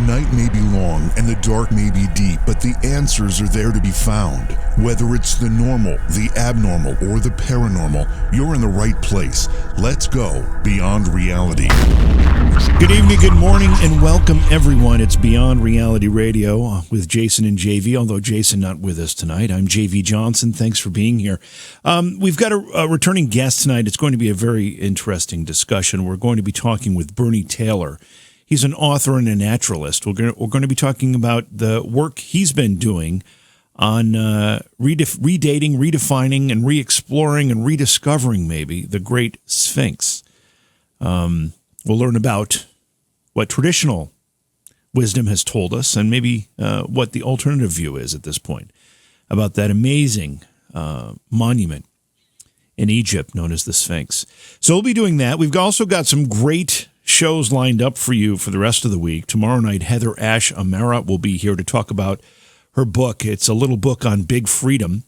night may be long and the dark may be deep, but the answers are there to be found. Whether it's the normal, the abnormal, or the paranormal, you're in the right place. Let's go beyond reality. Good evening, good morning, and welcome everyone. It's Beyond Reality Radio with Jason and JV, although Jason not with us tonight. I'm JV Johnson. Thanks for being here. We've got a returning guest tonight. It's going to be a very interesting discussion. We're going to be talking with Bernie Taylor. He's an author and a naturalist. We're going to be talking about the work he's been doing on redating, redefining, and re-exploring and rediscovering maybe the great Sphinx. We'll learn about what traditional wisdom has told us and maybe what the alternative view is at this point about that amazing monument in Egypt known as the Sphinx. So we'll be doing that. We've also got some great shows lined up for you for the rest of the week. Tomorrow night, Heather Ash Amara will be here to talk about her book. It's a little book on big freedom.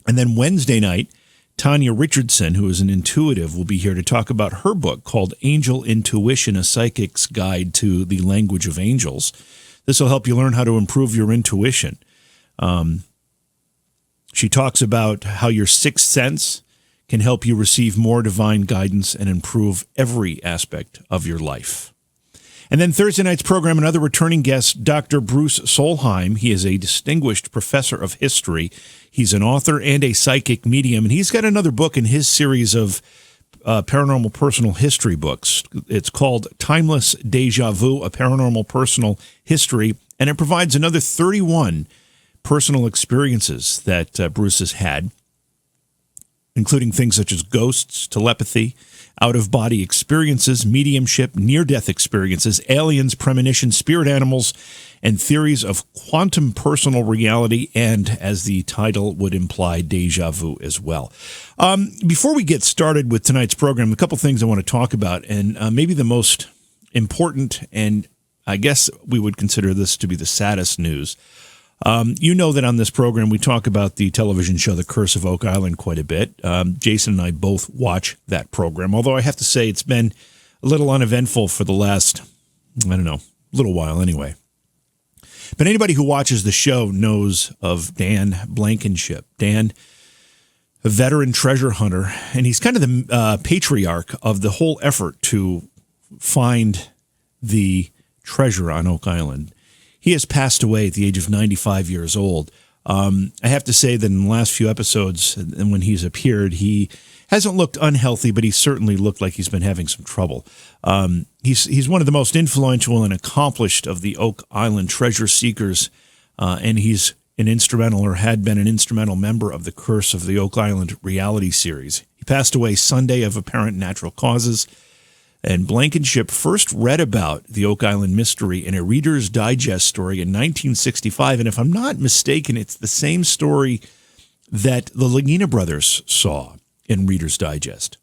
And then Wednesday night, Tanya Richardson, who is an intuitive, will be here to talk about her book called Angel Intuition, A Psychic's Guide to the Language of Angels. This will help you learn how to improve your intuition. She talks about how your sixth sense can help you receive more divine guidance and improve every aspect of your life. And then Thursday night's program, another returning guest, Dr. Bruce Solheim. He is a distinguished professor of history. He's an author and a psychic medium, and he's got another book in his series of paranormal personal history books. It's called Timeless Deja Vu, A Paranormal Personal History, and it provides another 31 personal experiences that Bruce has had, including things such as ghosts, telepathy, out-of-body experiences, mediumship, near-death experiences, aliens, premonition, spirit animals, and theories of quantum personal reality, and, as the title would imply, deja vu as well. Before we get started with tonight's program, a couple things I want to talk about, and maybe the most important, and I guess we would consider this to be the saddest news. You know that on this program we talk about the television show The Curse of Oak Island quite a bit. Jason and I both watch that program, although I have to say it's been a little uneventful for the last, little while anyway. But anybody who watches the show knows of Dan Blankenship. Dan, a veteran treasure hunter, and he's kind of the patriarch of the whole effort to find the treasure on Oak Island. He has passed away at the age of 95 years old. I have to say that in the last few episodes, and when he's appeared, he hasn't looked unhealthy, but he certainly looked like he's been having some trouble. He's one of the most influential and accomplished of the Oak Island treasure seekers, and he's an instrumental or had been an instrumental member of the Curse of the Oak Island reality series. He passed away Sunday of apparent natural causes. And Blankenship first read about the Oak Island mystery in a Reader's Digest story in 1965. And if I'm not mistaken, it's the same story that the Lagina brothers saw in Reader's Digest.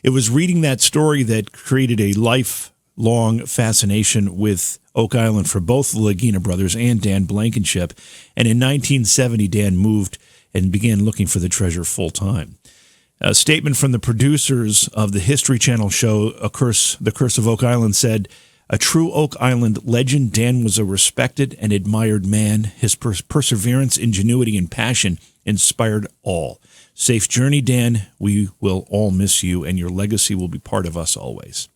It was reading that story that created a lifelong fascination with Oak Island for both the Lagina brothers and Dan Blankenship. And in 1970, Dan moved and began looking for the treasure full time. A statement from the producers of the History Channel show The Curse of Oak Island said, "A true Oak Island legend, Dan was a respected and admired man. His perseverance, ingenuity, and passion inspired all. Safe journey, Dan. We will all miss you, and your legacy will be part of us always."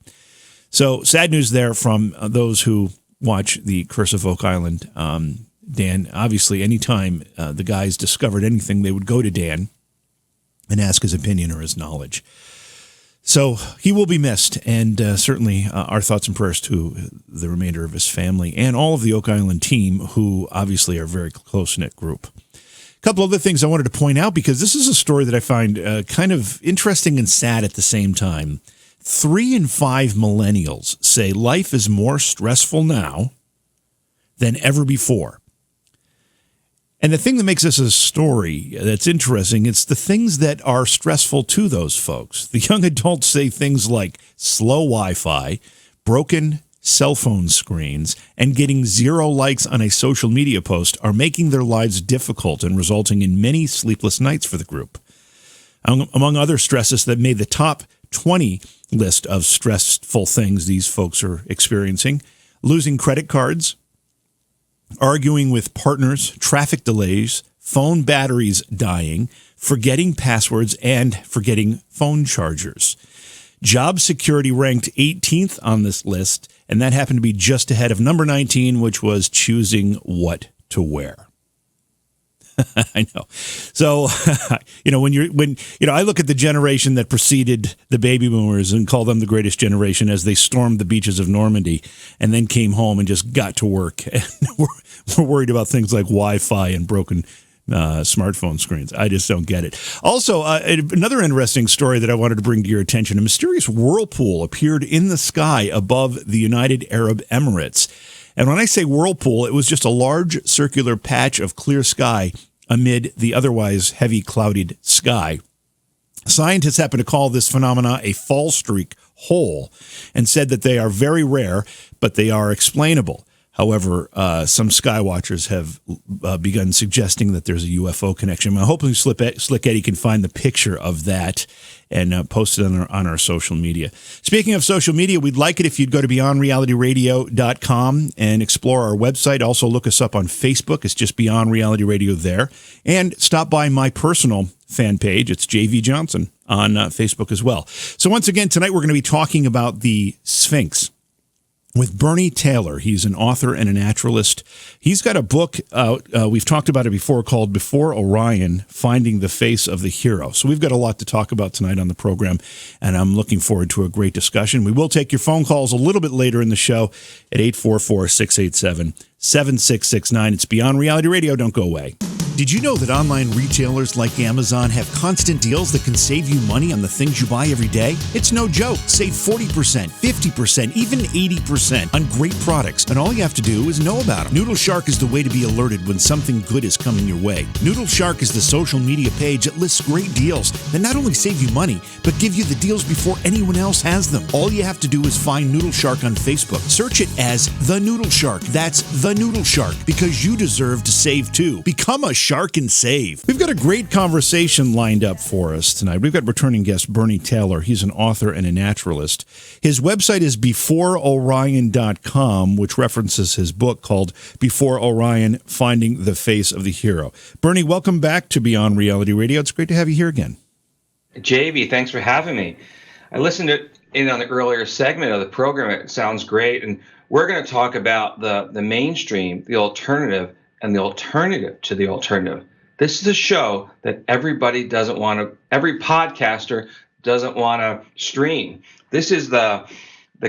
So sad news there from those who watch The Curse of Oak Island. Dan, obviously, anytime the guys discovered anything, they would go to Dan and ask his opinion or his knowledge. So he will be missed, and certainly our thoughts and prayers to the remainder of his family and all of the Oak Island team, who obviously are a very close-knit group. A couple other things I wanted to point out, because this is a story that I find kind of interesting and sad at the same time. 3 in 5 millennials say life is more stressful now than ever before. And the thing that makes this a story that's interesting, it's the things that are stressful to those folks. The young adults say things like slow Wi-Fi, broken cell phone screens, and getting 0 likes on a social media post are making their lives difficult and resulting in many sleepless nights for the group. Among other stresses that made the top 20 list of stressful things these folks are experiencing, losing credit cards, arguing with partners, traffic delays, phone batteries dying, forgetting passwords, and forgetting phone chargers. Job security ranked 18th on this list, and that happened to be just ahead of number 19, which was choosing what to wear. I know. So, when I look at the generation that preceded the baby boomers and call them the greatest generation as they stormed the beaches of Normandy and then came home and just got to work. And we're worried about things like Wi-Fi and broken smartphone screens. I just don't get it. Also, another interesting story that I wanted to bring to your attention, a mysterious whirlpool appeared in the sky above the United Arab Emirates. And when I say whirlpool, it was just a large circular patch of clear sky amid the otherwise heavy clouded sky. Scientists happen to call this phenomena a fall streak hole and said that they are very rare, but they are explainable. However, some sky watchers have begun suggesting that there's a UFO connection. I'm hoping Slick Eddie can find the picture of that and post it on our social media. Speaking of social media, we'd like it if you'd go to beyondrealityradio.com and explore our website. Also, look us up on Facebook. It's just Beyond Reality Radio there. And stop by my personal fan page. It's JV Johnson on Facebook as well. So once again, tonight we're going to be talking about the Sphinx with Bernie Taylor. He's an author and a naturalist. He's got a book out, we've talked about it before, called Before Orion, Finding the Face of the Hero. So we've got a lot to talk about tonight on the program, and I'm looking forward to a great discussion. We will take your phone calls a little bit later in the show at 844-687-7669. It's Beyond Reality Radio. Don't go away. Did you know that online retailers like Amazon have constant deals that can save you money on the things you buy every day? It's no joke. Save 40%, 50%, even 80% on great products, and all you have to do is know about them. Noodle Shark is the way to be alerted when something good is coming your way. Noodle Shark is the social media page that lists great deals that not only save you money, but give you the deals before anyone else has them. All you have to do is find Noodle Shark on Facebook. Search it as The Noodle Shark. That's The Noodle Shark, because you deserve to save too. Become a shark and save. We've got a great conversation lined up for us tonight. We've got returning guest Bernie Taylor. He's an author and a naturalist. His website is beforeorion.com, which references his book called Before Orion, Finding the Face of the Hero. Bernie, welcome back to Beyond Reality Radio. It's great to have you here again. JV, thanks for having me. I listened in on the earlier segment of the program. It sounds great. And we're going to talk about the mainstream, the alternative, and the alternative to the alternative. This is a show that everybody doesn't want to, every podcaster doesn't want to stream. This is the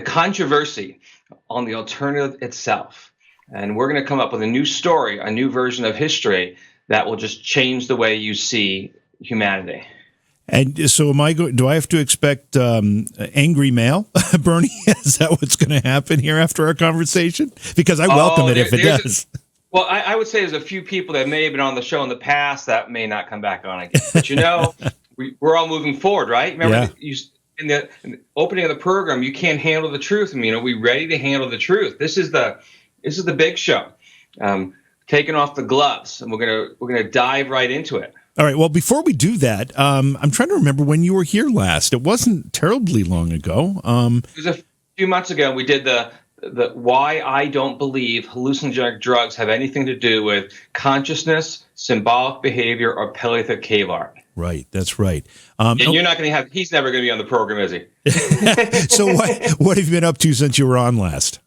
controversy on the alternative itself. And we're going to come up with a new story, a new version of history that will just change the way you see humanity. And so do I have to expect angry mail, Bernie? Is that what's going to happen here after our conversation? Because I welcome it if it does. Well, I would say there's a few people that may have been on the show in the past that may not come back on again. But we're all moving forward, right? Remember, in the opening of the program, you can't handle the truth. I mean, are we ready to handle the truth? This is the big show. Taking off the gloves, and we're gonna dive right into it. All right. Well, before we do that, I'm trying to remember when you were here last. It wasn't terribly long ago. It was a few months ago. We did the why I don't believe hallucinogenic drugs have anything to do with consciousness, symbolic behavior, or Paleolithic cave art. Right, that's right. And you're not going to have. He's never going to be on the program, is he? So what have you been up to since you were on last?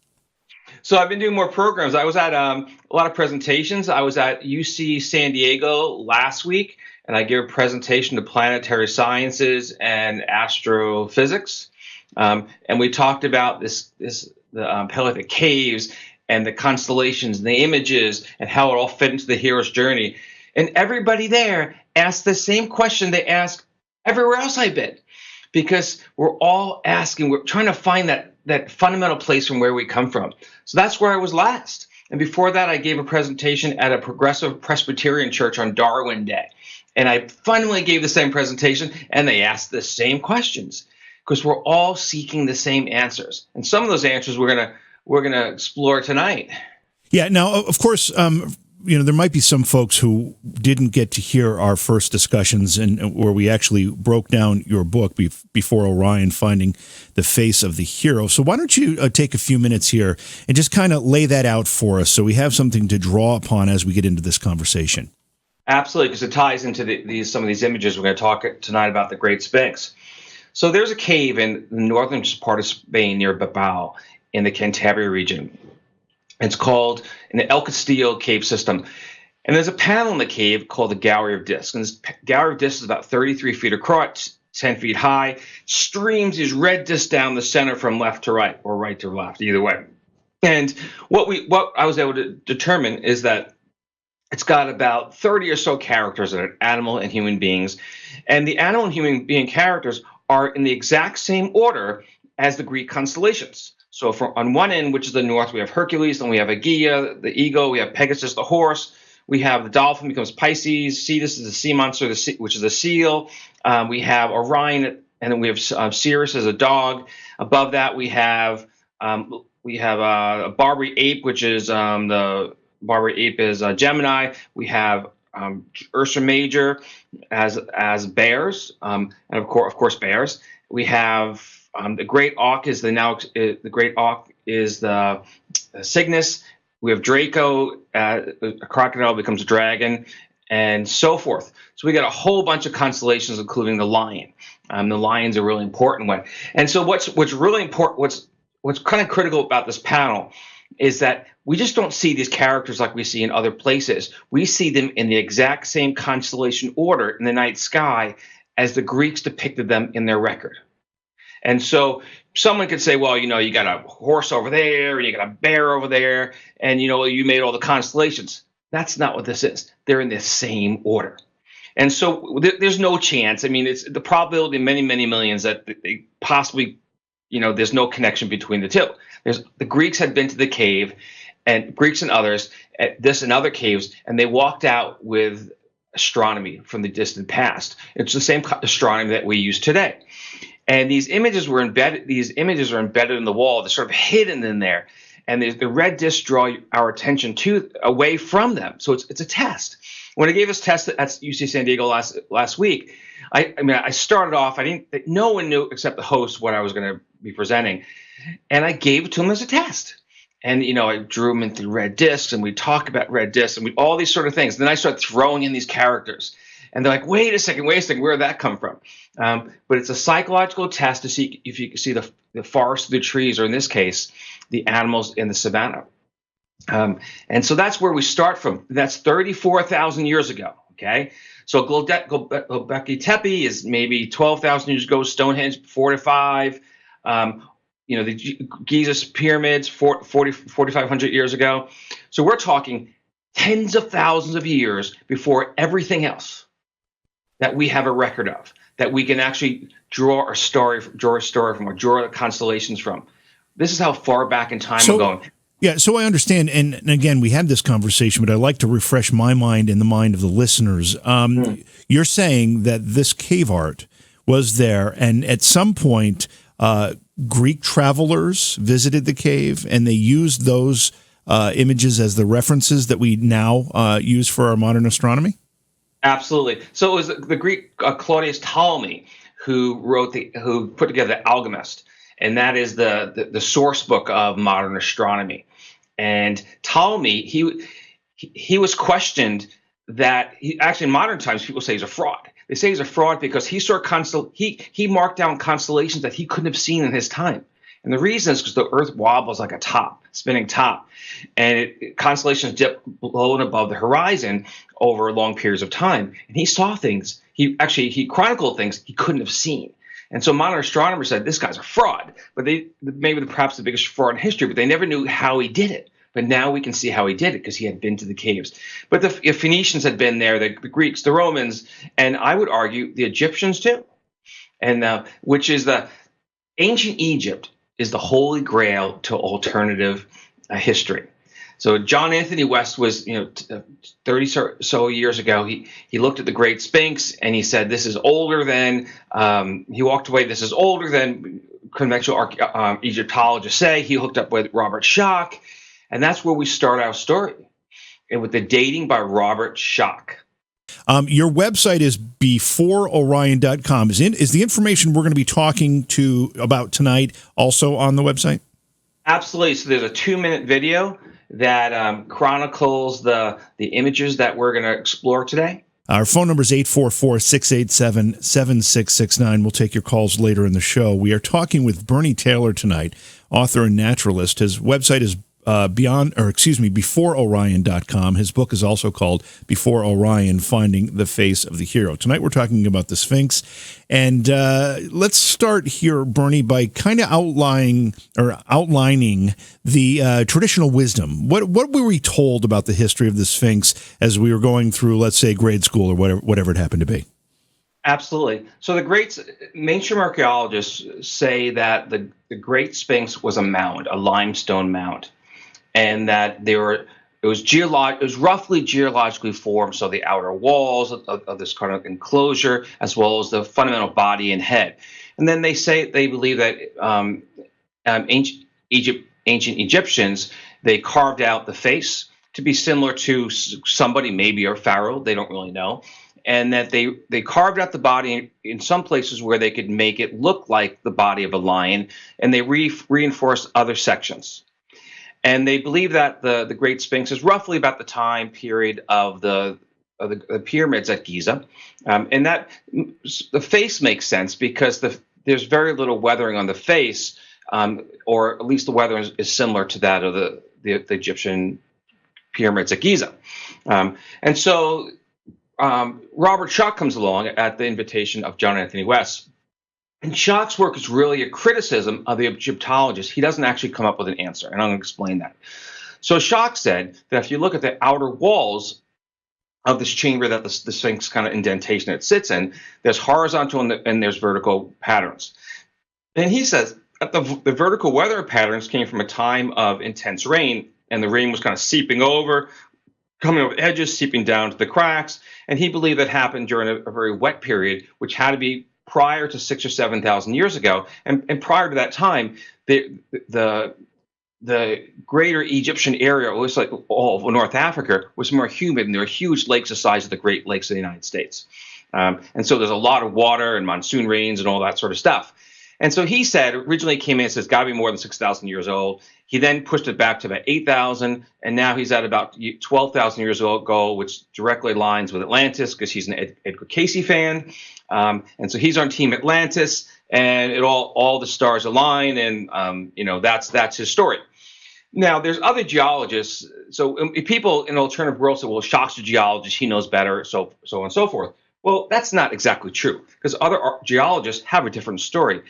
So I've been doing more programs. I was at a lot of presentations. I was at UC San Diego last week, and I gave a presentation to planetary sciences and astrophysics. And we talked about the Paleolithic caves and the constellations and the images and how it all fit into the hero's journey. And everybody there asked the same question they asked everywhere else I've been, because we're all asking, we're trying to find that fundamental place from where we come from. So that's where I was last. And before that, I gave a presentation at a progressive Presbyterian church on Darwin Day. And I finally gave the same presentation, and they asked the same questions, because we're all seeking the same answers. And some of those answers we're gonna explore tonight. Yeah. Now, of course, there might be some folks who didn't get to hear our first discussions and where we actually broke down your book before Orion, Finding the Face of the Hero. So why don't you take a few minutes here and just kind of lay that out for us so we have something to draw upon as we get into this conversation. Absolutely, because it ties into some of these images. We're going to talk tonight about the Great Sphinx. So there's a cave in the northern part of Spain near Bilbao in the Cantabria region. It's called an El Castillo cave system. And there's a panel in the cave called the Gallery of Discs. And this Gallery of Discs is about 33 feet across, 10 feet high, streams these red discs down the center from left to right, or right to left, either way. And what I was able to determine is that it's got about 30 or so characters that are animal and human beings. And the animal and human being characters are in the exact same order as the Greek constellations. So on one end, which is the north, we have Hercules, then we have Aegea, the eagle, we have Pegasus, the horse, we have the dolphin becomes Pisces, Cetus is the sea monster, which is a seal, we have Orion, and then we have Sirius as a dog. Above that, we have a Barbary ape, which is the Barbary ape is Gemini. We have Ursa Major as bears, and of course bears. We have the Great Auk is the Cygnus. We have Draco, a crocodile becomes a dragon, and so forth. So we got a whole bunch of constellations, including the lion. The lion's a really important one. And so what's really important, what's kind of critical about this panel is that we just don't see these characters like we see in other places. We see them in the exact same constellation order in the night sky as the Greeks depicted them in their record. And so someone could say, well, you got a horse over there, and you got a bear over there, and, you made all the constellations. That's not what this is. They're in the same order. And so there's no chance. I mean, it's the probability of many, many millions that they possibly, there's no connection between the two. The Greeks had been to the cave, and Greeks and others, at this and other caves, and they walked out with astronomy from the distant past. It's the same astronomy that we use today. And these images are embedded in the wall. They're sort of hidden in there. And the red discs draw our attention away from them. So it's a test. When I gave this test at UC San Diego last week, I started off, no one knew except the host what I was going to be presenting. And I gave it to them as a test. And, I drew them into red discs, and we talk about red discs, and all these sort of things. And then I started throwing in these characters. And they're like, wait a second, where did that come from? But it's a psychological test to see if you can see the forest, the trees, or in this case, the animals in the savannah. And so that's where we start from. That's 34,000 years ago, okay? So Göbekli Tepe is maybe 12,000 years ago, Stonehenge 4 to 5. The Giza pyramids 4,500 years ago. So we're talking tens of thousands of years before everything else that we have a record of, that we can actually draw a story from, or draw the constellations from. This is how far back in time we're going. Yeah, so I understand, and again, we had this conversation, but I'd like to refresh my mind and the mind of the listeners. You're saying that this cave art was there, and at some point, Greek travelers visited the cave, and they used those images as the references that we now use for our modern astronomy? Absolutely. So it was the Greek Claudius Ptolemy who put together the Almagest, and that is the source book of modern astronomy. And Ptolemy, he was questioned that actually in modern times people say he's a fraud. They say he's a fraud because he marked down constellations that he couldn't have seen in his time. And the reason is because the Earth wobbles like a top, spinning top, and constellations dip below and above the horizon over long periods of time. And he saw things. He chronicled things he couldn't have seen. And so modern astronomers said this guy's a fraud, but perhaps the biggest fraud in history. But they never knew how he did it. But now we can see how he did it because he had been to the caves. But the Phoenicians had been there, the Greeks, the Romans, and I would argue the Egyptians too. And which is the ancient Egypt is the holy grail to alternative history. So John Anthony West was, 30 so years ago, he looked at the Great Sphinx and he said, this is older than, he walked away, this is older than conventional Egyptologists say. He hooked up with Robert Schoch, and that's where we start our story. and with the dating by Robert Schoch. Your website is beforeorion.com. Is the information we're going to be talking about tonight also on the website? Absolutely. So there's a 2-minute video that chronicles the images that we're going to explore today. Our phone number is 844-687-7669. We'll take your calls later in the show. We are talking with Bernie Taylor tonight, author and naturalist. His website is beforeorion.com. His book is also called Before Orion, Finding the Face of the Hero. Tonight we're talking about the Sphinx. And let's start here, Bernie, by kind of outlining the traditional wisdom. What were we told about the history of the Sphinx as we were going through, let's say, grade school or whatever it happened to be? Absolutely. So the great mainstream archaeologists say that the Great Sphinx was a mound, a limestone mound, and that it was roughly geologically formed. So the outer walls of this kind of enclosure, as well as the fundamental body and head. And then they believe that ancient Egyptians, they carved out the face to be similar to somebody, maybe a pharaoh, they don't really know. And that they carved out the body in some places where they could make it look like the body of a lion, and they reinforced other sections. And they believe that the Great Sphinx is roughly about the time period of the pyramids at Giza, and that the face makes sense because there's very little weathering on the face, or at least the weathering is similar to that of the Egyptian pyramids at Giza, and so Robert Schoch comes along at the invitation of John Anthony West. And Schoch's work is really a criticism of the Egyptologists. He doesn't actually come up with an answer, and I'm going to explain that. So Schoch said that if you look at the outer walls of this chamber that the Sphinx kind of indentation it sits in, there's horizontal and there's vertical patterns. And he says that the vertical weather patterns came from a time of intense rain, and the rain was kind of seeping over, coming over edges, seeping down to the cracks. And he believed that happened during a very wet period, which had to be prior to 6,000 or 7,000 years ago, and prior to that time, the greater Egyptian area, was like all of North Africa, was more humid, and there were huge lakes the size of the Great Lakes of the United States, and so there's a lot of water and monsoon rains and all that sort of stuff. And so he said, originally came in and says, got to be more than 6,000 years old. He then pushed it back to about 8,000, and now he's at about 12,000 years ago, which directly aligns with Atlantis because he's an Edgar Cayce fan. And so he's on Team Atlantis, and all the stars align, and that's his story. Now, there's other geologists. So people in alternative worlds say, well, Schoch's a geologist, he knows better, so on and so forth. Well, that's not exactly true, because other geologists have a different story.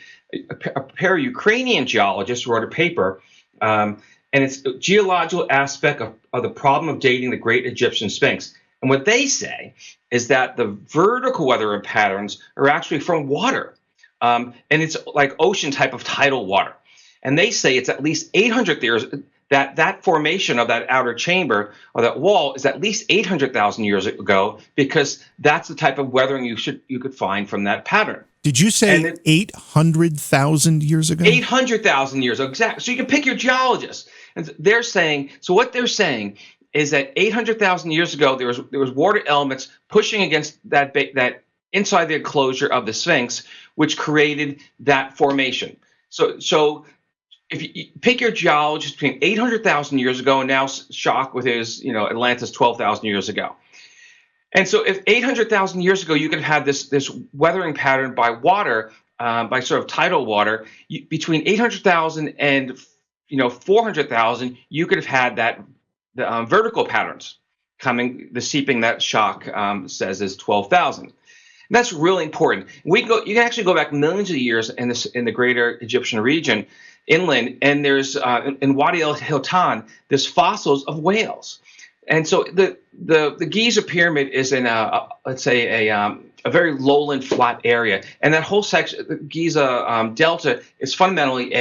A pair of Ukrainian geologists wrote a paper, and it's a geological aspect of the problem of dating the Great Egyptian Sphinx. And what they say is that the vertical weather patterns are actually from water, and it's like ocean type of tidal water. And they say it's at least 800 years, that formation of that outer chamber or that wall is at least 800,000 years ago, because that's the type of weathering you could find from that pattern. Did you say 800,000 years ago? 800,000 years ago, exactly. So you can pick your geologist. And what they're saying is that 800,000 years ago, there was water elements pushing against that inside the enclosure of the Sphinx, which created that formation. So if you pick your geologist between 800,000 years ago and now Schoch with his Atlantis 12,000 years ago. And so if 800,000 years ago you could have had this weathering pattern by water, by sort of tidal water, between 800,000 and 400,000, you could have had the vertical patterns the seeping that Schoch says is 12,000. That's really important. You can actually go back millions of years in the greater Egyptian region inland, and there's in Wadi el-Hiltan, there's fossils of whales. And so the Giza pyramid is in a very lowland flat area, and that whole section, the Giza delta, is fundamentally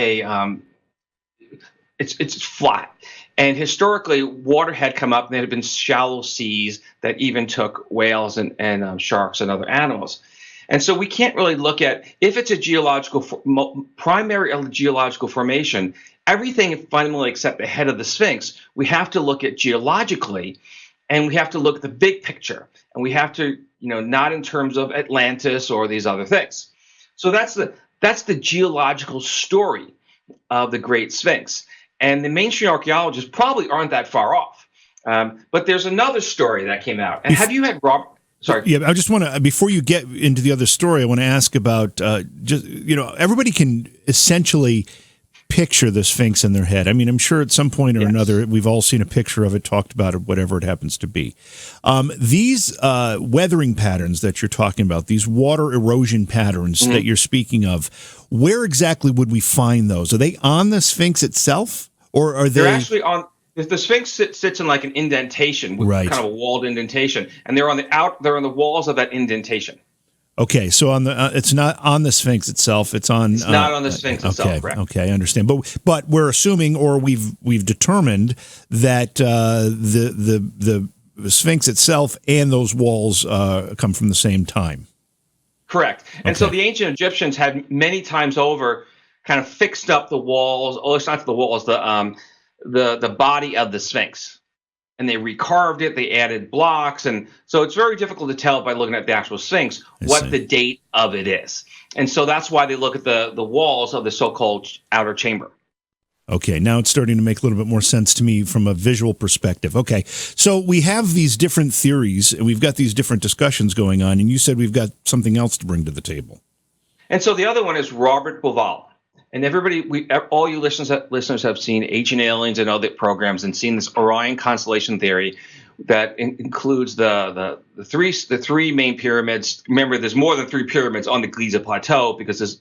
it's flat. And historically, water had come up, and there had been shallow seas that even took whales and sharks and other animals. And so we can't really look at, if it's a primary geological formation, everything fundamentally except the head of the Sphinx, we have to look at geologically and we have to look at the big picture, and we have to, not in terms of Atlantis or these other things. So that's the geological story of the Great Sphinx. And the mainstream archaeologists probably aren't that far off. But there's another story that came out. And have you had Robert? Sorry. Yeah, I just want to, before you get into the other story, I want to ask about everybody can essentially picture the Sphinx in their head. I mean, I'm sure at some point or another, we've all seen a picture of it, talked about it, whatever it happens to be. These weathering patterns that you're talking about, these water erosion patterns that you're speaking of, where exactly would we find those? Are they on the Sphinx itself, or are they? They're actually on. The Sphinx sits in like an indentation, kind of a walled indentation, and they're on the walls of that indentation. Okay, so it's not on the Sphinx itself. It's not on the Sphinx itself. Correct. Okay, I understand. But we're assuming, or we've determined that the Sphinx itself and those walls come from the same time. Correct. And so the ancient Egyptians had many times over kind of fixed up the walls. Oh, it's not the walls. The body of the Sphinx. And they recarved it, they added blocks. And so it's very difficult to tell by looking at the actual Sphinx what the date of it is. And so that's why they look at the walls of the so-called outer chamber. Okay, now it's starting to make a little bit more sense to me from a visual perspective. Okay, so we have these different theories, and we've got these different discussions going on, and you said we've got something else to bring to the table. And so the other one is Robert Bauval. And all you listeners have seen Ancient Aliens and other programs and seen this Orion constellation theory that includes the three main pyramids. Remember, there's more than 3 pyramids on the Giza Plateau because there's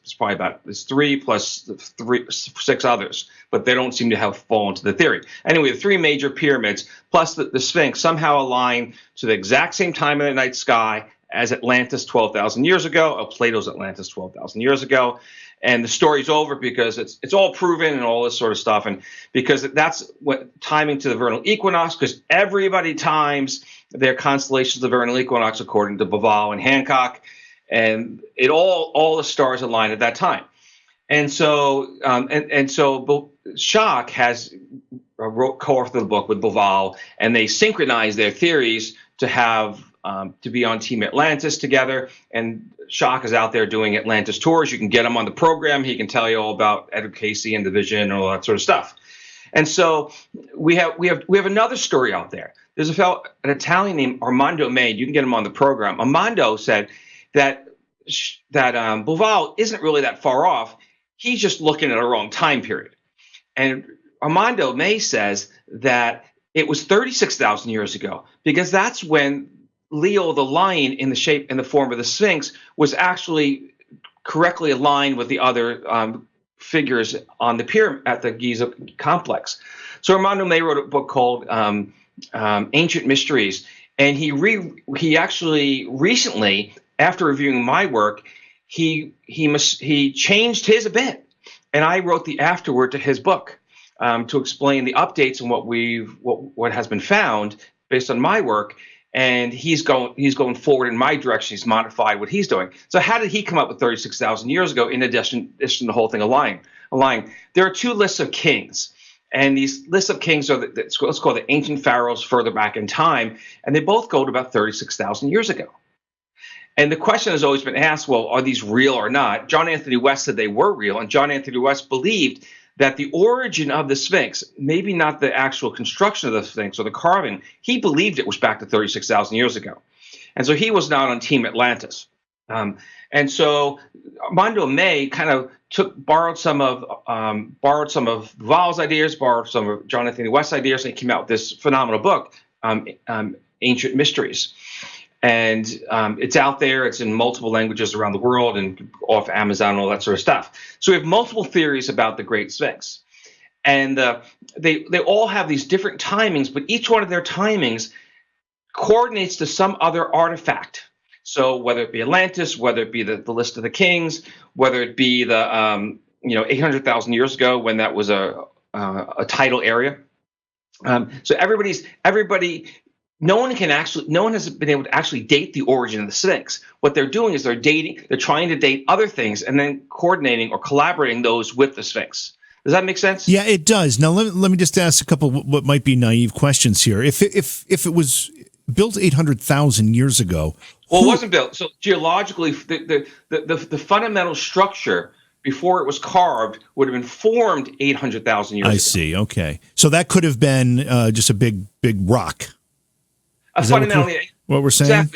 3 plus 6 others, but they don't seem to have fallen to the theory. Anyway, the 3 major pyramids plus the Sphinx somehow align to the exact same time in the night sky as Atlantis 12,000 years ago, or Plato's Atlantis 12,000 years ago. And the story's over because it's all proven and all this sort of stuff. And because that's what timing to the vernal equinox, because everybody times their constellations of the vernal equinox according to Bauval and Hancock. And all the stars align at that time. And so Schock has co-authored the book with Bauval, and they synchronize their theories to have to be on Team Atlantis together. And Schock is out there doing Atlantis tours. You can get him on the program. He can tell you all about Edward Casey and the vision and all that sort of stuff. And so we have another story out there. There's an Italian named Armando May. You can get him on the program. Armando said that Bauval isn't really that far off. He's just looking at a wrong time period. And Armando May says that it was 36,000 years ago, because that's when Leo the lion in the shape and the form of the Sphinx was actually correctly aligned with the other figures on the pyramid at the Giza complex. So Armando May wrote a book called Ancient Mysteries, and he actually recently, after reviewing my work, he changed his a bit, and I wrote the afterword to his book to explain the updates and what has been found based on my work. And he's going forward in my direction. He's modified what he's doing. So how did he come up with 36,000 years ago? In addition to the whole thing aligning, there are 2 lists of kings, and these lists of kings are let's call the ancient pharaohs further back in time, and they both go to about 36,000 years ago. And the question has always been asked: well, are these real or not? John Anthony West said they were real, and John Anthony West believed that the origin of the Sphinx, maybe not the actual construction of the Sphinx or the carving, he believed it was back to 36,000 years ago. And so he was not on Team Atlantis. And so Armando May kind of borrowed some of Bauval's ideas, borrowed some of John Anthony West's ideas, and he came out with this phenomenal book, Ancient Mysteries. And it's out there. It's in multiple languages around the world and off Amazon and all that sort of stuff. So we have multiple theories about the Great Sphinx. And they all have these different timings, but each one of their timings coordinates to some other artifact. So whether it be Atlantis, whether it be the list of the kings, whether it be the 800,000 years ago when that was a tidal area. So everybody. No one has been able to actually date the origin of the Sphinx. What they're doing is they're trying to date other things and then coordinating or collaborating those with the Sphinx. Does that make sense? Yeah, it does. Now, let me just ask a couple what might be naive questions here. If it was built 800,000 years ago, Well, it wasn't built. So geologically, the fundamental structure before it was carved would have been formed 800,000 years ago. I see. Okay, so that could have been just a big rock. Fundamentally, what we're saying?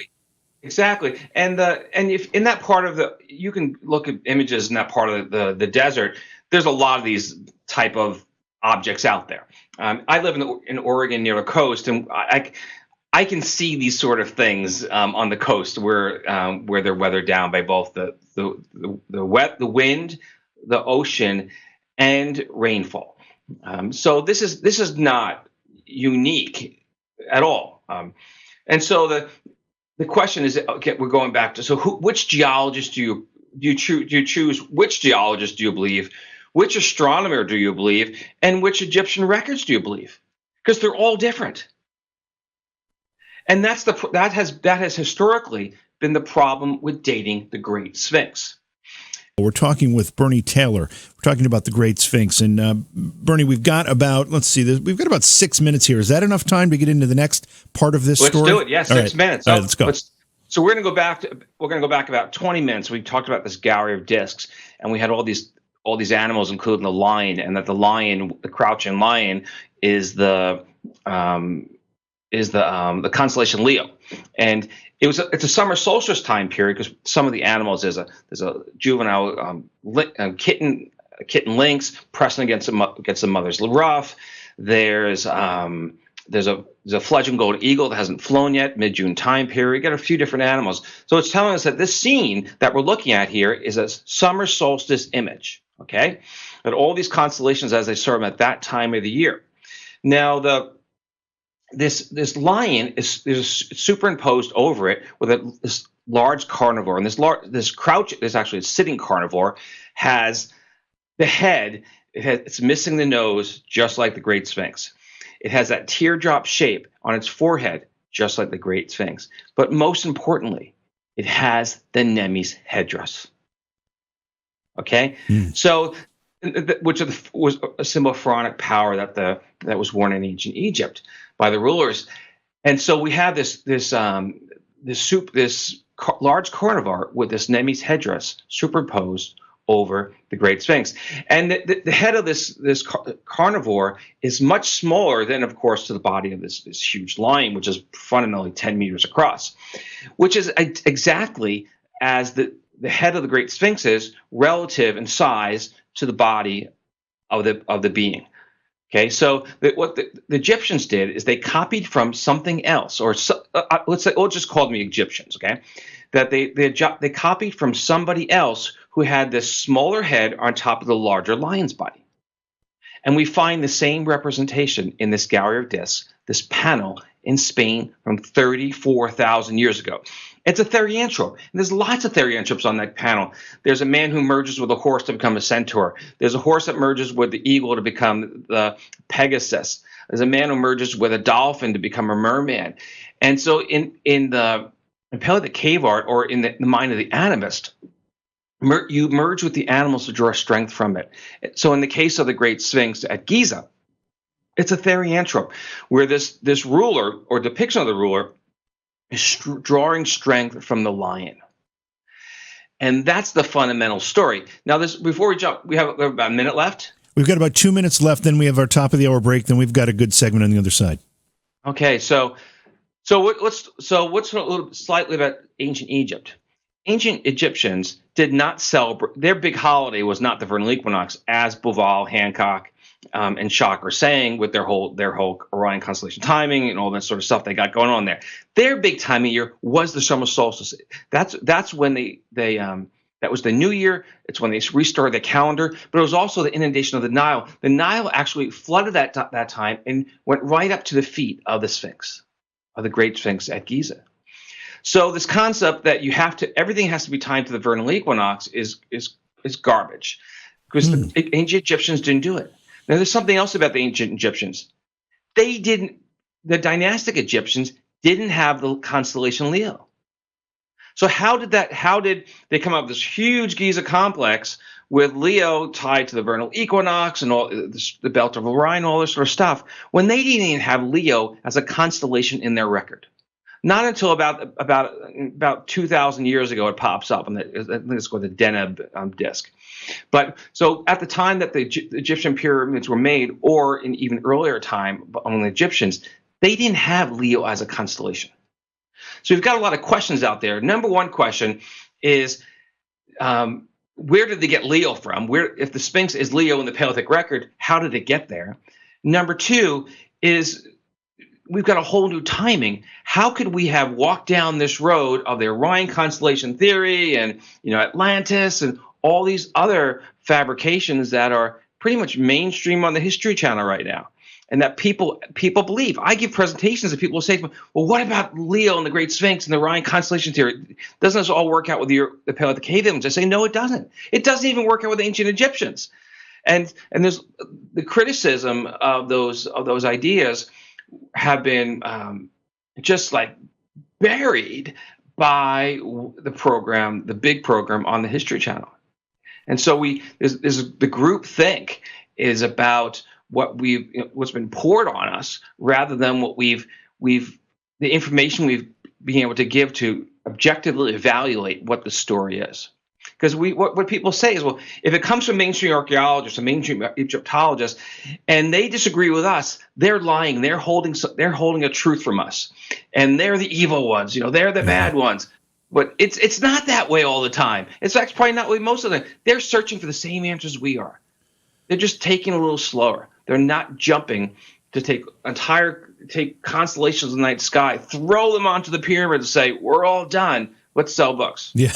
Exactly. And if in that part of you can look at images in that part of the desert. There's a lot of these type of objects out there. I live in Oregon near the coast, and I can see these sort of things on the coast where they're weathered down by both the wind, the ocean, and rainfall. So this is not unique at all. And so the question is, okay, we're going back to which geologist do you choose? Which geologist do you believe? Which astronomer do you believe? And which Egyptian records do you believe? Because they're all different. And that has historically been the problem with dating the Great Sphinx. We're talking with Bernie Taylor. We're talking about the Great Sphinx. And Bernie, we've got about 6 minutes here. Is that enough time to get into the next part of this story? Let's do it. Yeah, 6 minutes. All right, let's go. So we're going to go back about 20 minutes. We talked about this gallery of discs, and we had all these animals, including the lion, and that the crouching lion is the constellation Leo, and it's a summer solstice time period because some of the animals there's a juvenile kitten lynx pressing against the mother's ruff. There's a fledgling golden eagle that hasn't flown yet, mid-June time period. You got a few different animals, so it's telling us that this scene that we're looking at here is a summer solstice image. Okay, and all these constellations as they serve at that time of the year. Now this lion is superimposed over it with this large carnivore, and this actually a sitting carnivore has the head. It's missing the nose, just like the Great Sphinx. It has that teardrop shape on its forehead, just like the Great Sphinx. But most importantly, it has the Nemes headdress. Okay, so which was a symbol of pharaonic power that was worn in ancient Egypt by the rulers, and so we have this large carnivore with this Nemes headdress superimposed over the Great Sphinx, and the head of this carnivore is much smaller than, of course, to the body of this huge lion, which is fundamentally 10 meters across, which is exactly as the head of the Great Sphinx is relative in size to the body of the being. Okay, so what the Egyptians did is they copied from something else, or we'll just call them the Egyptians. Okay, that they copied from somebody else who had this smaller head on top of the larger lion's body, and we find the same representation in this gallery of discs, this panel in Spain from 34,000 years ago. It's a therianthrope. And there's lots of therianthropes on that panel. There's a man who merges with a horse to become a centaur. There's a horse that merges with the eagle to become the Pegasus. There's a man who merges with a dolphin to become a merman. And so in Paleolithic cave art, or in the mind of the animist, you merge with the animals to draw strength from it. So in the case of the Great Sphinx at Giza, it's a therianthrope, where this ruler, or depiction of the ruler, is drawing strength from the lion. And that's the fundamental story. Now, before we jump, we have about a minute left. We've got about 2 minutes left. Then we have our top of the hour break. Then we've got a good segment on the other side. Okay, so what's a little slightly about ancient Egypt? Ancient Egyptians did not celebrate. Their big holiday was not the vernal equinox, as Bouval, Hancock, and Schock are saying with their whole Orion constellation timing and all that sort of stuff they got going on there. Their big time of year was the summer solstice. That's when that was the new year. It's when they restarted the calendar. But it was also the inundation of the Nile. The Nile actually flooded that time and went right up to the feet of the Sphinx, of the Great Sphinx at Giza. So this concept that everything has to be timed to the vernal equinox is garbage, because the ancient Egyptians didn't do it. Now, there's something else about the ancient Egyptians. The dynastic Egyptians didn't have the constellation Leo. So how did they come up with this huge Giza complex with Leo tied to the vernal equinox and all the belt of Orion, all this sort of stuff, when they didn't even have Leo as a constellation in their record? Not until about 2,000 years ago it pops up, and I think it's called the Deneb disc. But so at the time that the Egyptian pyramids were made, or in even earlier time among the Egyptians, they didn't have Leo as a constellation. So we've got a lot of questions out there. Number one question is, where did they get Leo from? If the Sphinx is Leo in the Paleolithic record, how did it get there? Number two is, we've got a whole new timing. How could we have walked down this road of the Orion constellation theory and Atlantis and all these other fabrications that are pretty much mainstream on the History Channel right now, and that people believe? I give presentations and people will say to me, well, what about Leo and the Great Sphinx and the Orion constellation theory? Doesn't this all work out with the Paleolithic aliens? I say, no, it doesn't. It doesn't even work out with ancient Egyptians. And there's the criticism of those ideas have been just like buried by the big program on the History Channel. And so the group think is about what's been poured on us, rather than what the information we've been able to give to objectively evaluate what the story is. Because what people say is, well, if it comes from mainstream archaeologists and mainstream Egyptologists, and they disagree with us, they're lying. They're holding a truth from us, and they're the evil ones. They're the bad ones. But it's not that way all the time. It's actually probably not way most of the time. They're searching for the same answers we are. They're just taking a little slower. They're not jumping to take constellations in the night sky, throw them onto the pyramid, and say, we're all done. Let's sell books. Yeah.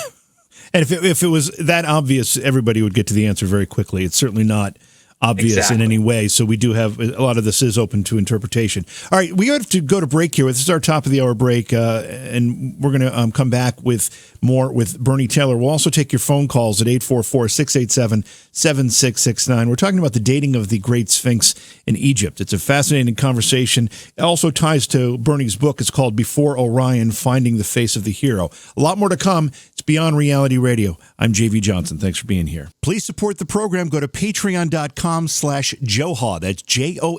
And if it was that obvious, everybody would get to the answer very quickly. It's certainly not obvious in any way. So we do have a lot of this is open to interpretation. All right, we have to go to break here. This is our top of the hour break, and we're going to come back with more with Bernie Taylor. We'll also take your phone calls at 844-687-7669. We're talking about the dating of the Great Sphinx in Egypt. It's a fascinating conversation. It also ties to Bernie's book. It's called Before Orion, Finding the Face of the Hero. A lot more to come. It's Beyond Reality Radio. I'm J.V. Johnson. Thanks for being here. Please support the program. Go to patreon.com/Johhaw. That's Johaw.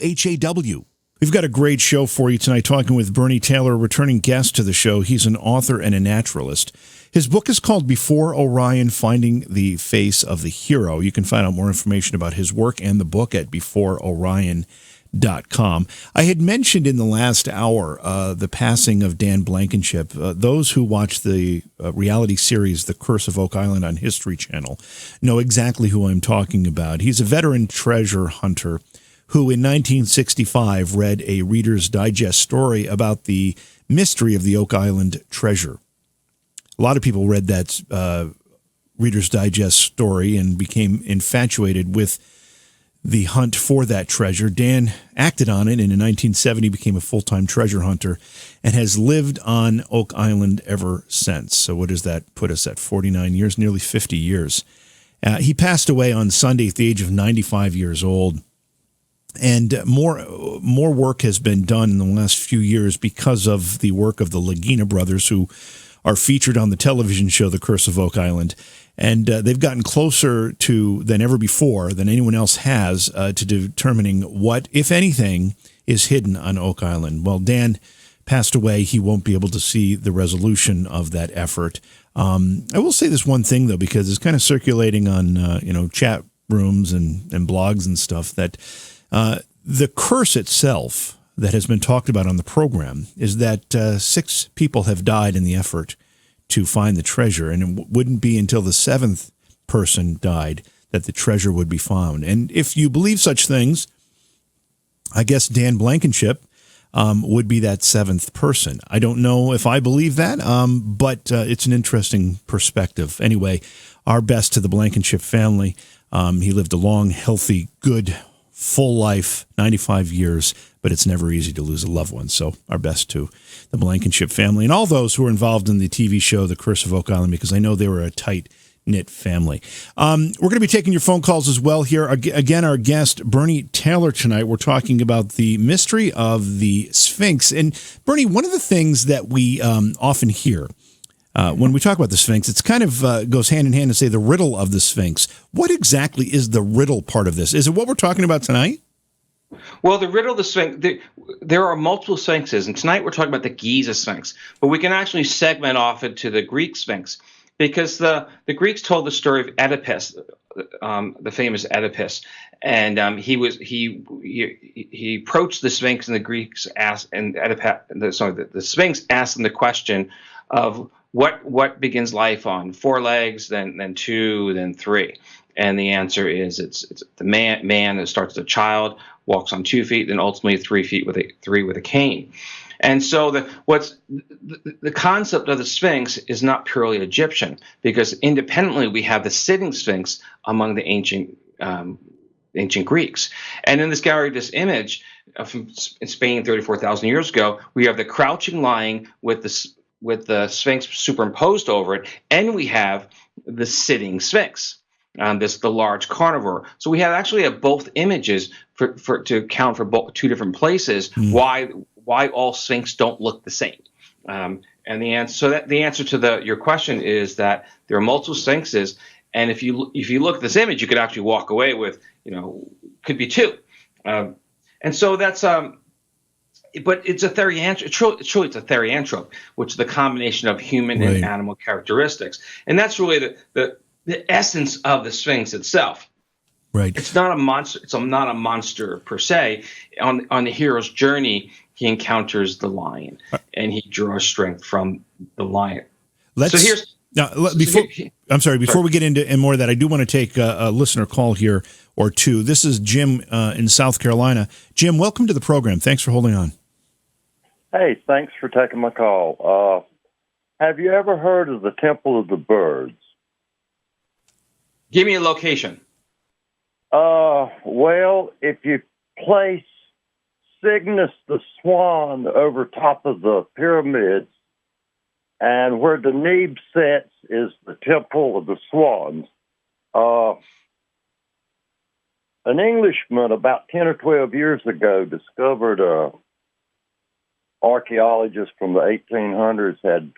We've got a great show for you tonight, talking with Bernie Taylor, returning guest to the show. He's an author and a naturalist. His book is called Before Orion, Finding the Face of the Hero. You can find out more information about his work and the book at beforeorion.com. I had mentioned in the last hour the passing of Dan Blankenship. Those who watch the reality series The Curse of Oak Island on History Channel know exactly who I'm talking about. He's a veteran treasure hunter who in 1965 read a Reader's Digest story about the mystery of the Oak Island treasure. A lot of people read that Reader's Digest story and became infatuated with the hunt for that treasure. Dan acted on it, and in 1970 became a full-time treasure hunter and has lived on Oak Island ever since. So what does that put us at? 49 years, nearly 50 years. He passed away on Sunday at the age of 95 years old. And more work has been done in the last few years because of the work of the Lagina brothers, who are featured on the television show The Curse of Oak Island. And they've gotten closer than ever before, than anyone else has, to determining what, if anything, is hidden on Oak Island. Well, Dan passed away. He won't be able to see the resolution of that effort. I will say this one thing, though, because it's kind of circulating on chat rooms and blogs and stuff, that the curse itself that has been talked about on the program is that 6 people have died in the effort to find the treasure, and it wouldn't be until the 7th person died that the treasure would be found. And if you believe such things, I guess Dan Blankenship would be that 7th person. I don't know if I believe that, but it's an interesting perspective. Anyway, our best to the Blankenship family. He lived a long, healthy, good, full life, 95 years, but it's never easy to lose a loved one. So our best to the Blankenship family and all those who were involved in the TV show The Curse of Oak Island, because I know they were a tight-knit family. We're going to be taking your phone calls as well here. Again, our guest, Bernie Taylor, tonight. We're talking about the mystery of the Sphinx. And Bernie, one of the things that we often hear when we talk about the Sphinx, it's kind of goes hand in hand to say the riddle of the Sphinx. What exactly is the riddle part of this? Is it what we're talking about tonight? Well, the riddle of the Sphinx, there are multiple Sphinxes, and tonight we're talking about the Giza Sphinx, but we can actually segment off into the Greek Sphinx, because the Greeks told the story of Oedipus, the famous Oedipus, and he approached the Sphinx, and the Greeks asked, and the Sphinx asked him the question of what begins life on 4 legs, then 2, then 3, and the answer is it's the man that starts as a child, walks on 2 feet, then ultimately 3 feet with a cane. And so the concept of the Sphinx is not purely Egyptian, because independently we have the sitting Sphinx among the ancient Greeks. And in this gallery, this image from Spain 34,000 years ago, we have the crouching lying with the Sphinx superimposed over it, and we have the sitting Sphinx. The large carnivore. So we have both images for to account for both 2 different places. Why all Sphinx don't look the same. And the answer to your question is that there are multiple Sphinxes, and if you look at this image, you could actually walk away with, could be 2. And so that's but it's a therianthrope. Truly, it's a therianthrope, which is the combination of human and animal characteristics, and that's really the essence of the Sphinx itself. Right. It's not a monster. It's not a monster per se. On the hero's journey, he encounters the lion, and he draws strength from the lion. Before we get into more of that, I do want to take a listener call here or two. This is Jim in South Carolina. Jim, welcome to the program. Thanks for holding on. Hey, thanks for taking my call. Have you ever heard of the Temple of the Birds? Give me a location. Well, if you place Cygnus the swan over top of the pyramids, and where the Nebe sets is the Temple of the Swans. An Englishman about 10 or 12 years ago discovered archaeologists from the 1800s had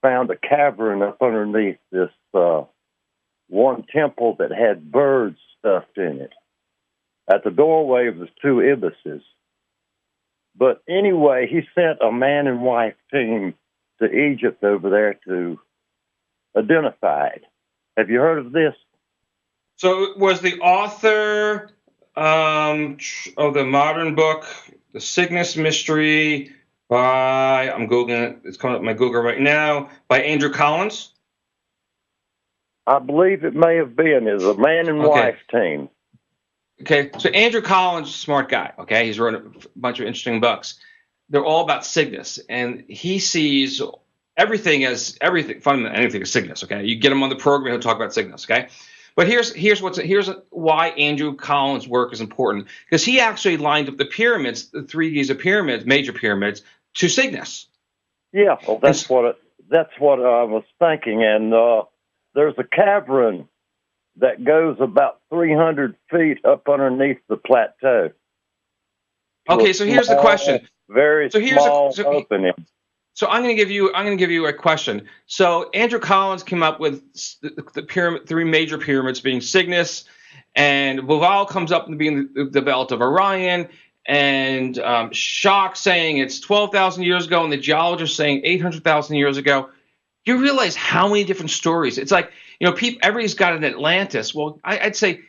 found a cavern up underneath this one temple that had birds stuffed in it. At the doorway was 2 ibises. But anyway, he sent a man and wife team to Egypt over there to identify it. Have you heard of this? So was the author of the modern book, The Cygnus Mystery, I'm Googling it, it's coming up my Google right now, by Andrew Collins? I believe it may have been. It's a man and wife team. Okay, so Andrew Collins is a smart guy, okay? He's written a bunch of interesting books. They're all about Cygnus, and he sees everything as fundamentally anything is Cygnus, okay? You get him on the program, he'll talk about Cygnus, okay? But here's why Andrew Collins' work is important, because he actually lined up the pyramids, the 3 Giza pyramids, major pyramids, to Cygnus. Yeah, well, that's what I was thinking, and there's a cavern that goes about 300 feet up underneath the plateau. Okay, so here's the question. Very small opening. So I'm going to give you a question. So Andrew Collins came up with the pyramid, 3 major pyramids being Cygnus, and Bouval comes up and being the belt of Orion, and Schock saying it's 12,000 years ago, and the geologists saying 800,000 years ago. You realize how many different stories. It's like, everybody's got an Atlantis. Well, I'd say,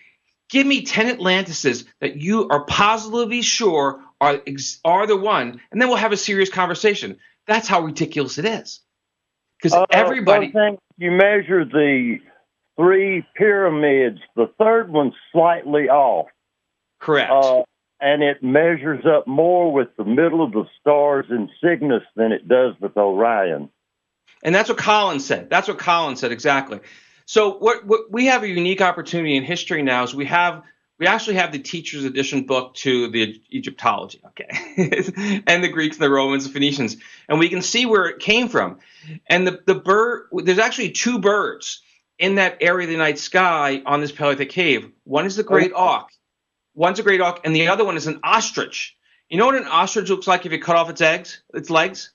give me 10 Atlantises that you are positively sure are the one, and then we'll have a serious conversation. That's how ridiculous it is. Because everybody... You measure the 3 pyramids, the third one's slightly off. Correct. And it measures up more with the middle of the stars in Cygnus than it does with Orion. And that's what Collins said. Exactly. So what we have a unique opportunity in history now is we actually have the teacher's edition book to the Egyptology, okay, and the Greeks and the Romans and Phoenicians, and we can see where it came from. And the bird, there's actually 2 birds in that area of the night sky on this Paleolithic cave. One is the great auk. One's a great auk, and the other one is an ostrich. You know what an ostrich looks like if you cut off its legs?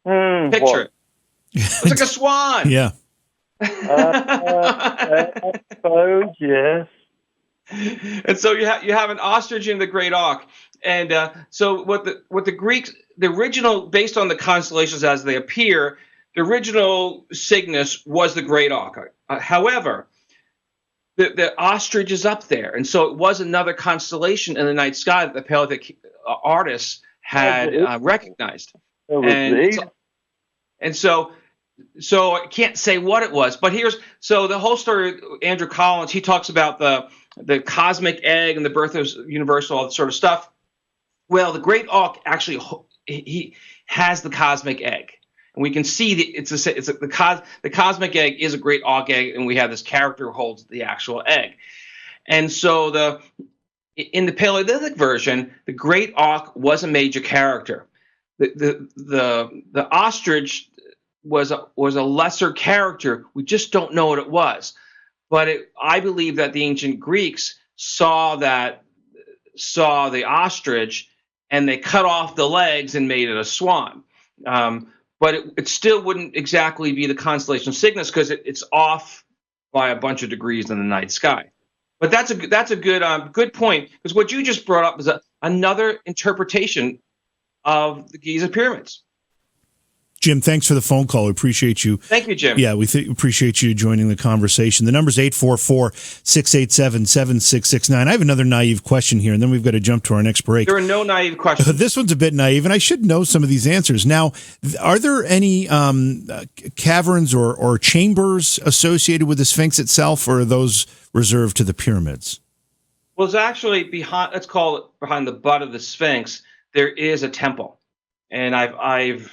Picture it. It's like a swan. Yeah. I suppose, yes. And so you have an ostrich and the great auk. And so what the Greeks, the original, based on the constellations as they appear, the original Cygnus was the great auk. However, the ostrich is up there, and so it was another constellation in the night sky that the Paleolithic artists had recognized. And so I can't say what it was, but so the whole story. Andrew Collins, he talks about the cosmic egg and the birth of the universe, all that sort of stuff. Well, the great auk actually he has the cosmic egg, and we can see the cosmic egg is a great auk egg, and we have this character who holds the actual egg. And so in the Paleolithic version, the great auk was a major character. The ostrich was a lesser character. We just don't know what it was. But I believe that the ancient Greeks saw the ostrich and they cut off the legs and made it a swan. But it still wouldn't exactly be the constellation of Cygnus because it's off by a bunch of degrees in the night sky. But that's a good point, because what you just brought up is another interpretation of the Giza pyramids. Jim, thanks for the phone call. We appreciate you. Thank you, Jim. Yeah, we appreciate you joining the conversation. The number's 844-687-7669. I have another naive question here, and then we've got to jump to our next break. There are no naive questions. This one's a bit naive, and I should know some of these answers. Now, are there any caverns or chambers associated with the Sphinx itself, or are those reserved to the pyramids? Well, it's actually behind the butt of the Sphinx, there is a temple. And I've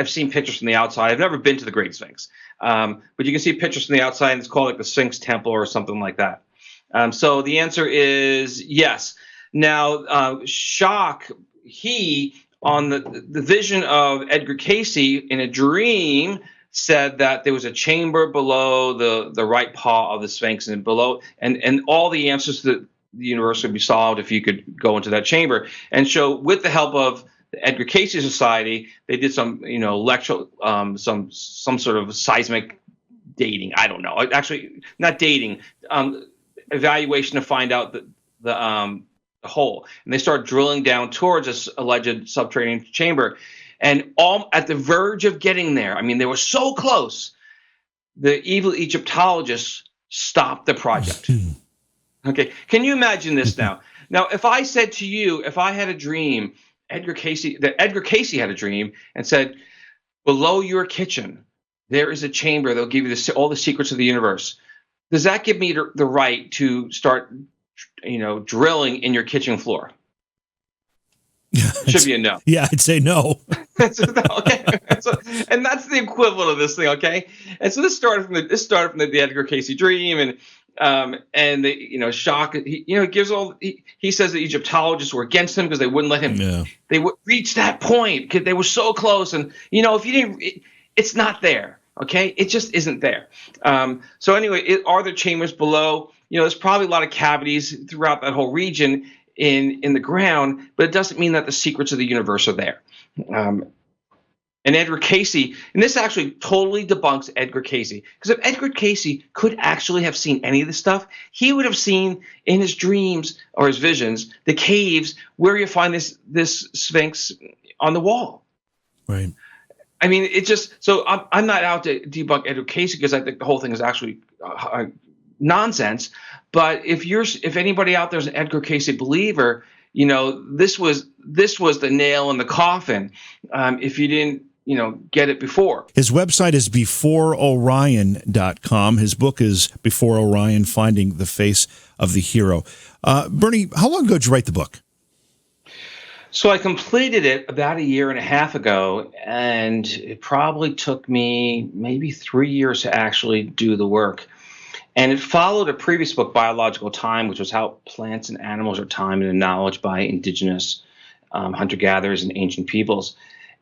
seen pictures from the outside. I've never been to the Great Sphinx, but you can see pictures from the outside, and it's called like the Sphinx Temple or something like that. So the answer is yes. Now, Schock, on the vision of Edgar Cayce in a dream, said that there was a chamber below the right paw of the Sphinx, and below, and all the answers to the universe would be solved if you could go into that chamber. And so, with the help of the Edgar Cayce Society, they did some, some sort of seismic dating. I don't know. Actually, not dating. Evaluation to find out the hole, and they start drilling down towards this alleged subterranean chamber, and all at the verge of getting there. I mean, they were so close. The evil Egyptologists stopped the project. Okay, can you imagine this now? Now, if I said to you, if I had a dream, Edgar Cayce had a dream and said, below your kitchen, there is a chamber that'll give you all the secrets of the universe. Does that give me the right to start, drilling in your kitchen floor? Should be a no. Yeah, I'd say no. Okay. And that's the equivalent of this thing, okay? And so this started from the Edgar Cayce dream, and Schock, he says the Egyptologists were against him because they wouldn't let him. Yeah. They would reach that point because they were so close, and if you didn't, it's not there. Okay, it just isn't there. So anyway, are there chambers below? There's probably a lot of cavities throughout that whole region in the ground, but it doesn't mean that the secrets of the universe are there. And Edgar Cayce, and this actually totally debunks Edgar Cayce, because if Edgar Cayce could actually have seen any of this stuff, he would have seen in his dreams or his visions the caves where you find this Sphinx on the wall. Right. I mean, it just, so I'm not out to debunk Edgar Cayce because I think the whole thing is actually nonsense. But if anybody out there is an Edgar Cayce believer, this was the nail in the coffin. If you didn't, get it before. His website is beforeorion.com. His book is Before Orion, Finding the Face of the Hero. Bernie, how long ago did you write the book? So I completed it about a year and a half ago, and it probably took me maybe 3 years to actually do the work. And it followed a previous book, Biological Time, which was how plants and animals are timed and knowledge by indigenous hunter-gatherers and ancient peoples.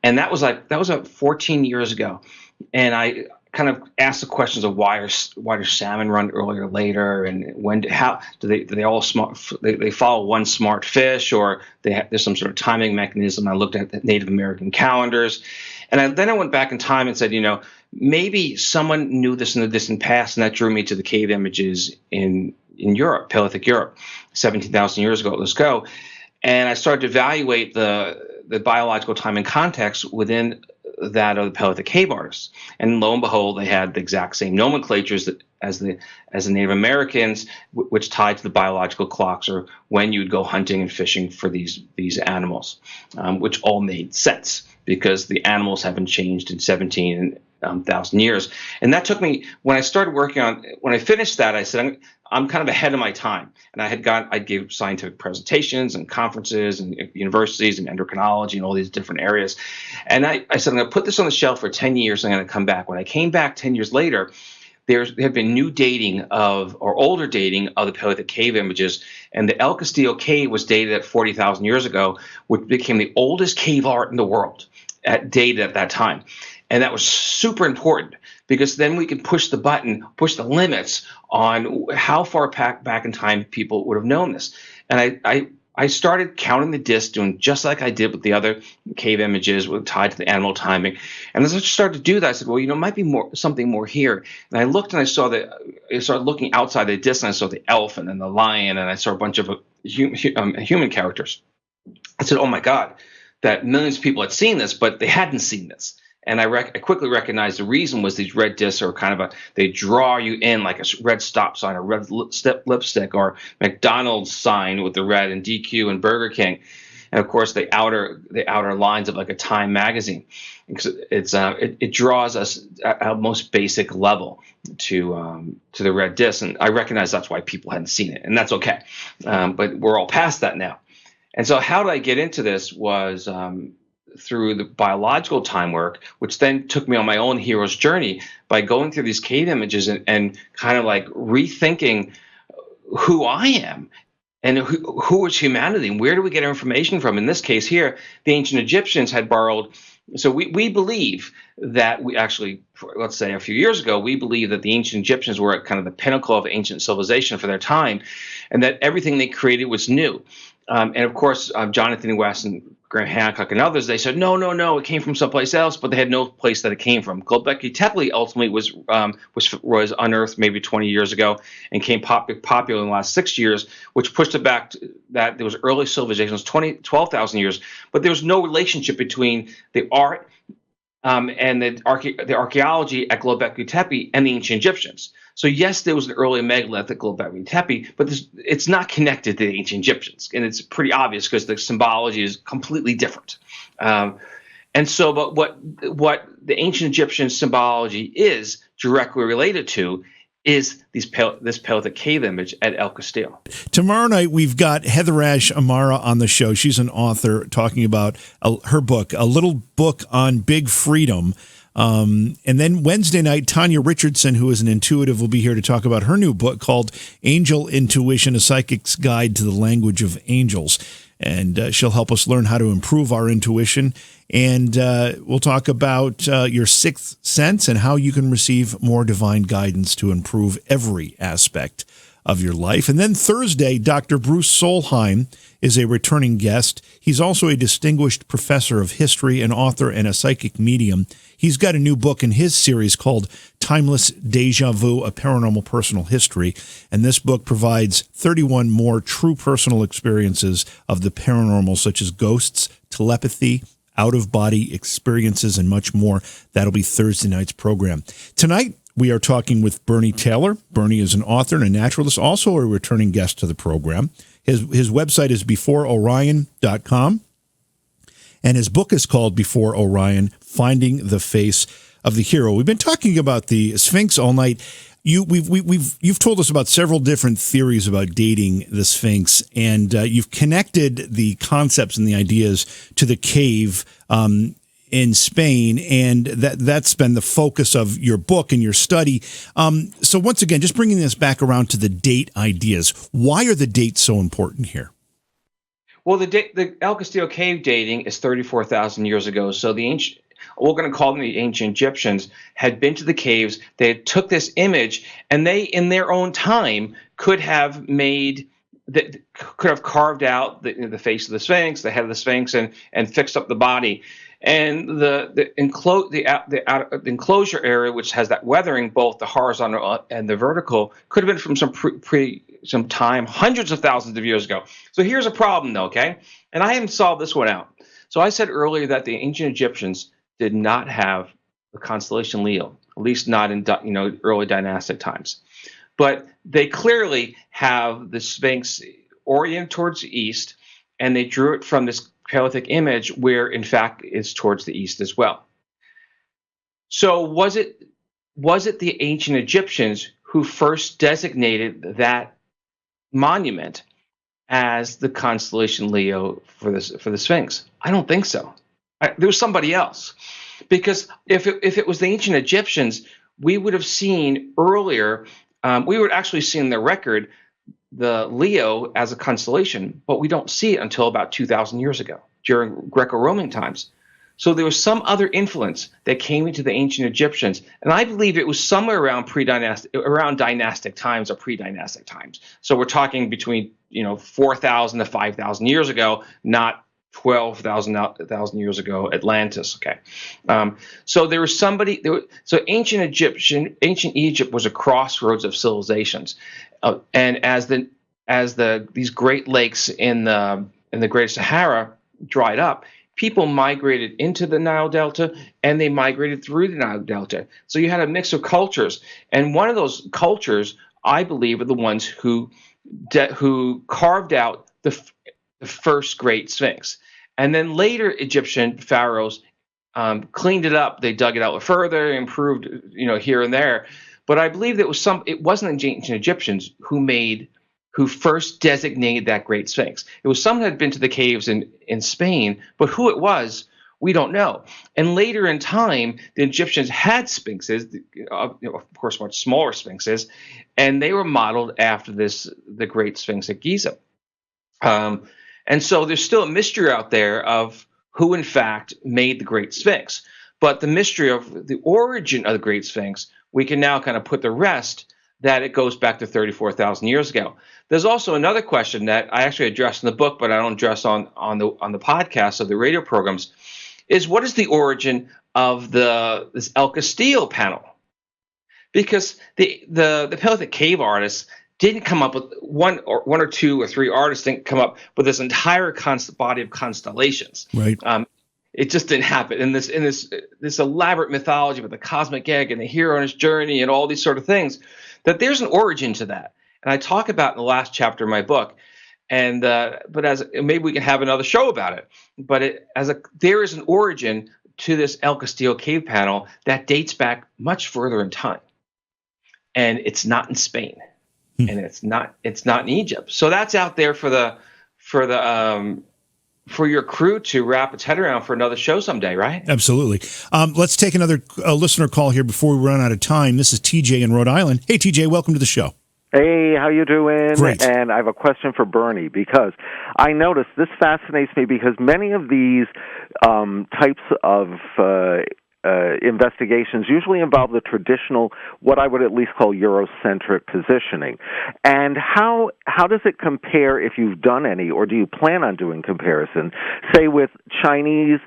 And that was about 14 years ago. And I kind of ask the questions of why do salmon run earlier or later, and how do they all they follow one smart fish, or there's some sort of timing mechanism. I looked at the Native American calendars, and then I went back in time and said, maybe someone knew this in the distant past, and that drew me to the cave images in Europe, Paleolithic Europe, 17,000 years ago. Let's go. And I started to evaluate the biological time and context within that of the Paleolithic cave artists. And lo and behold, they had the exact same nomenclatures as the Native Americans, which tied to the biological clocks, or when you would go hunting and fishing for these animals, which all made sense because the animals haven't changed in 17,000 years. And that took me, when I started working on, when I finished that, I said, I'm kind of ahead of my time. And I gave scientific presentations and conferences and universities and endocrinology and all these different areas. And I said, I'm going to put this on the shelf for 10 years. And I'm going to come back. When I came back 10 years later, there had been new dating older dating of the Paleolithic cave images. And the El Castillo cave was dated at 40,000 years ago, which became the oldest cave art in the world dated at that time. And that was super important, because then we can push the limits on how far back in time people would have known this. And I started counting the discs, doing just like I did with the other cave images tied to the animal timing. And as I started to do that, I said, well, it might be something more here. And I looked and I started looking outside the disc, and I saw the elephant and the lion, and I saw a bunch of human characters. I said, oh my God, that millions of people had seen this, but they hadn't seen this. And I quickly recognized the reason was these red discs are kind of they draw you in like a red stop sign, or red lipstick, or McDonald's sign with the red, and DQ and Burger King. And of course the outer lines of like a Time magazine. It draws us at a most basic level to the red disc. And I recognize that's why people hadn't seen it, and that's okay. But we're all past that now. And so how did I get into this was through the biological time work, which then took me on my own hero's journey by going through these cave images and kind of like rethinking who I am and who is humanity, and where do we get our information from. In this case here, the ancient Egyptians had borrowed. So we believe that let's say a few years ago, we believe that the ancient Egyptians were at kind of the pinnacle of ancient civilization for their time, and that everything they created was new. And of course, Jonathan West and Graham Hancock and others, they said, no, it came from someplace else, but they had no place that it came from. Göbekli Tepe ultimately was unearthed maybe 20 years ago and became popular in the last 6 years, which pushed it back to that there was early civilizations, 12,000 years, but there was no relationship between the art and the archaeology at Göbekli Tepe and the ancient Egyptians. So yes, there was an early megalith at Göbekli Tepe, but it's not connected to the ancient Egyptians, and it's pretty obvious because the symbology is completely different. And so, but what the ancient Egyptian symbology is directly related to is this Paleolithic cave image at El Castillo. Tomorrow night, we've got Heather Ash Amara on the show. She's an author talking about her book, A Little Book on Big Freedom. And then Wednesday night, Tanya Richardson, who is an intuitive, will be here to talk about her new book called Angel Intuition, A Psychic's Guide to the Language of Angels. And she'll help us learn how to improve our intuition. And we'll talk about your sixth sense and how you can receive more divine guidance to improve every aspect of your life. And then Thursday, Dr. Bruce Solheim is a returning guest. He's also a distinguished professor of history, an author, and a psychic medium. He's got a new book in his series called Timeless Deja Vu, A Paranormal Personal History. And this book provides 31 more true personal experiences of the paranormal, such as ghosts, telepathy, out-of-body experiences, and much more. That'll be Thursday night's program. Tonight, we are talking with Bernie Taylor. Bernie is an author and a naturalist, also a returning guest to the program. His website is beforeorion.com, and his book is called Before Orion, Finding the Face of the Hero. We've been talking about the Sphinx all night. You've told us about several different theories about dating the Sphinx, and you've connected the concepts and the ideas to the cave in Spain, and that's been the focus of your book and your study. So once again, just bringing this back around to the date ideas, why are the dates so important here? Well, the El Castillo cave dating is 34,000 years ago. So we're going to call them the ancient Egyptians, had been to the caves. They took this image, and they, in their own time, could have carved out the face of the Sphinx, the head of the Sphinx, and fixed up the body. And the enclosure area, which has that weathering, both the horizontal and the vertical, could have been from some time, hundreds of thousands of years ago. So here's a problem, though, okay? And I haven't solved this one out. So I said earlier that the ancient Egyptians did not have the constellation Leo, at least not in early dynastic times. But they clearly have the Sphinx oriented towards the east, and they drew it from this Paleolithic image where, in fact, it's towards the east as well. So was it the ancient Egyptians who first designated that monument as the constellation Leo for the Sphinx? I don't think so. There was somebody else, because if it was the ancient Egyptians, we would have seen earlier. We would actually see in the record the Leo as a constellation, but we don't see it until about 2,000 years ago during Greco-Roman times. So there was some other influence that came into the ancient Egyptians, and I believe it was somewhere around dynastic times or pre-dynastic times. So we're talking between 4,000 to 5,000 years ago, not 12,000 years ago Atlantis. Okay, so there was somebody. So ancient Egypt was a crossroads of civilizations, and as these Great Lakes in the Great Sahara dried up, people migrated into the Nile Delta, and they migrated through the Nile Delta. So you had a mix of cultures, and one of those cultures, I believe, are the ones who carved out the first Great Sphinx. And then later Egyptian pharaohs cleaned it up. They dug it out further, improved, here and there. But I believe it wasn't the ancient Egyptians who first designated that Great Sphinx. It was someone who had been to the caves in Spain, but who it was, we don't know. And later in time, the Egyptians had sphinxes, of course, much smaller sphinxes, and they were modeled after the Great Sphinx at Giza. And so there's still a mystery out there of who, in fact, made the Great Sphinx. But the mystery of the origin of the Great Sphinx, we can now kind of put to rest that it goes back to 34,000 years ago. There's also another question that I actually address in the book, but I don't address on the podcast of the radio programs, is what is the origin of this El Castillo panel? Because the Paleolithic cave artists didn't come up with one or two or three artists didn't come up with this entire body of constellations. Right. It just didn't happen. In this elaborate mythology with the cosmic egg and the hero on his journey and all these sort of things, that there's an origin to that, and I talk about in the last chapter of my book. And but maybe we can have another show about it. But there is an origin to this El Castillo cave panel that dates back much further in time, and it's not in Spain. And it's not in Egypt. So that's out there for your crew to wrap its head around for another show someday, right? Absolutely. Let's take another listener call here before we run out of time. This is TJ in Rhode Island. Hey, TJ, welcome to the show. Hey, how you doing? Great. And I have a question for Bernie, because I noticed this fascinates me, because many of these types of investigations usually involve the traditional, what I would at least call Eurocentric positioning. And how does it compare, if you've done any, or do you plan on doing comparison, say with Chinese